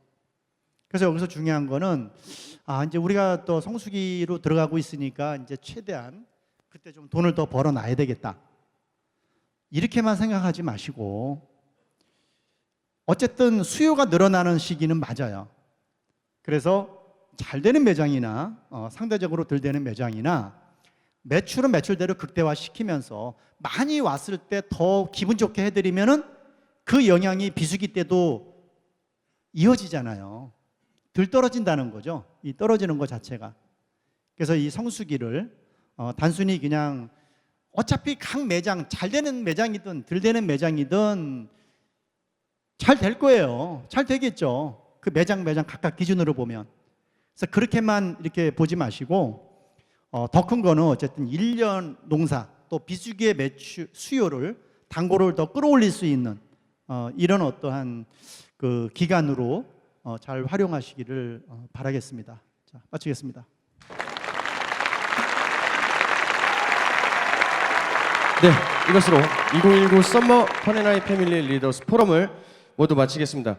그래서 여기서 중요한 거는 이제 우리가 또 성수기로 들어가고 있으니까 이제 최대한 그때 좀 돈을 더 벌어놔야 되겠다. 이렇게만 생각하지 마시고 어쨌든 수요가 늘어나는 시기는 맞아요. 그래서 잘 되는 매장이나 상대적으로 덜 되는 매장이나 매출은 매출대로 극대화시키면서 많이 왔을 때 더 기분 좋게 해드리면은 그 영향이 비수기 때도 이어지잖아요. 덜 떨어진다는 거죠. 이 떨어지는 것 자체가. 그래서 이 성수기를 단순히 그냥 어차피 각 매장 잘 되는 매장이든 덜 되는 매장이든 잘 될 거예요. 잘 되겠죠. 그 매장 각각 기준으로 보면. 그래서 그렇게만 이렇게 보지 마시고 더 큰 거는 어쨌든 1년 농사 또 비수기의 매출 수요를 단골을 더 끌어올릴 수 있는 이런 어떠한 그 기간으로 잘 활용하시기를 바라겠습니다. 자, 마치겠습니다. 네, 이것으로 2019 썸머 펀앤아이 패밀리 리더스 포럼을 모두 마치겠습니다.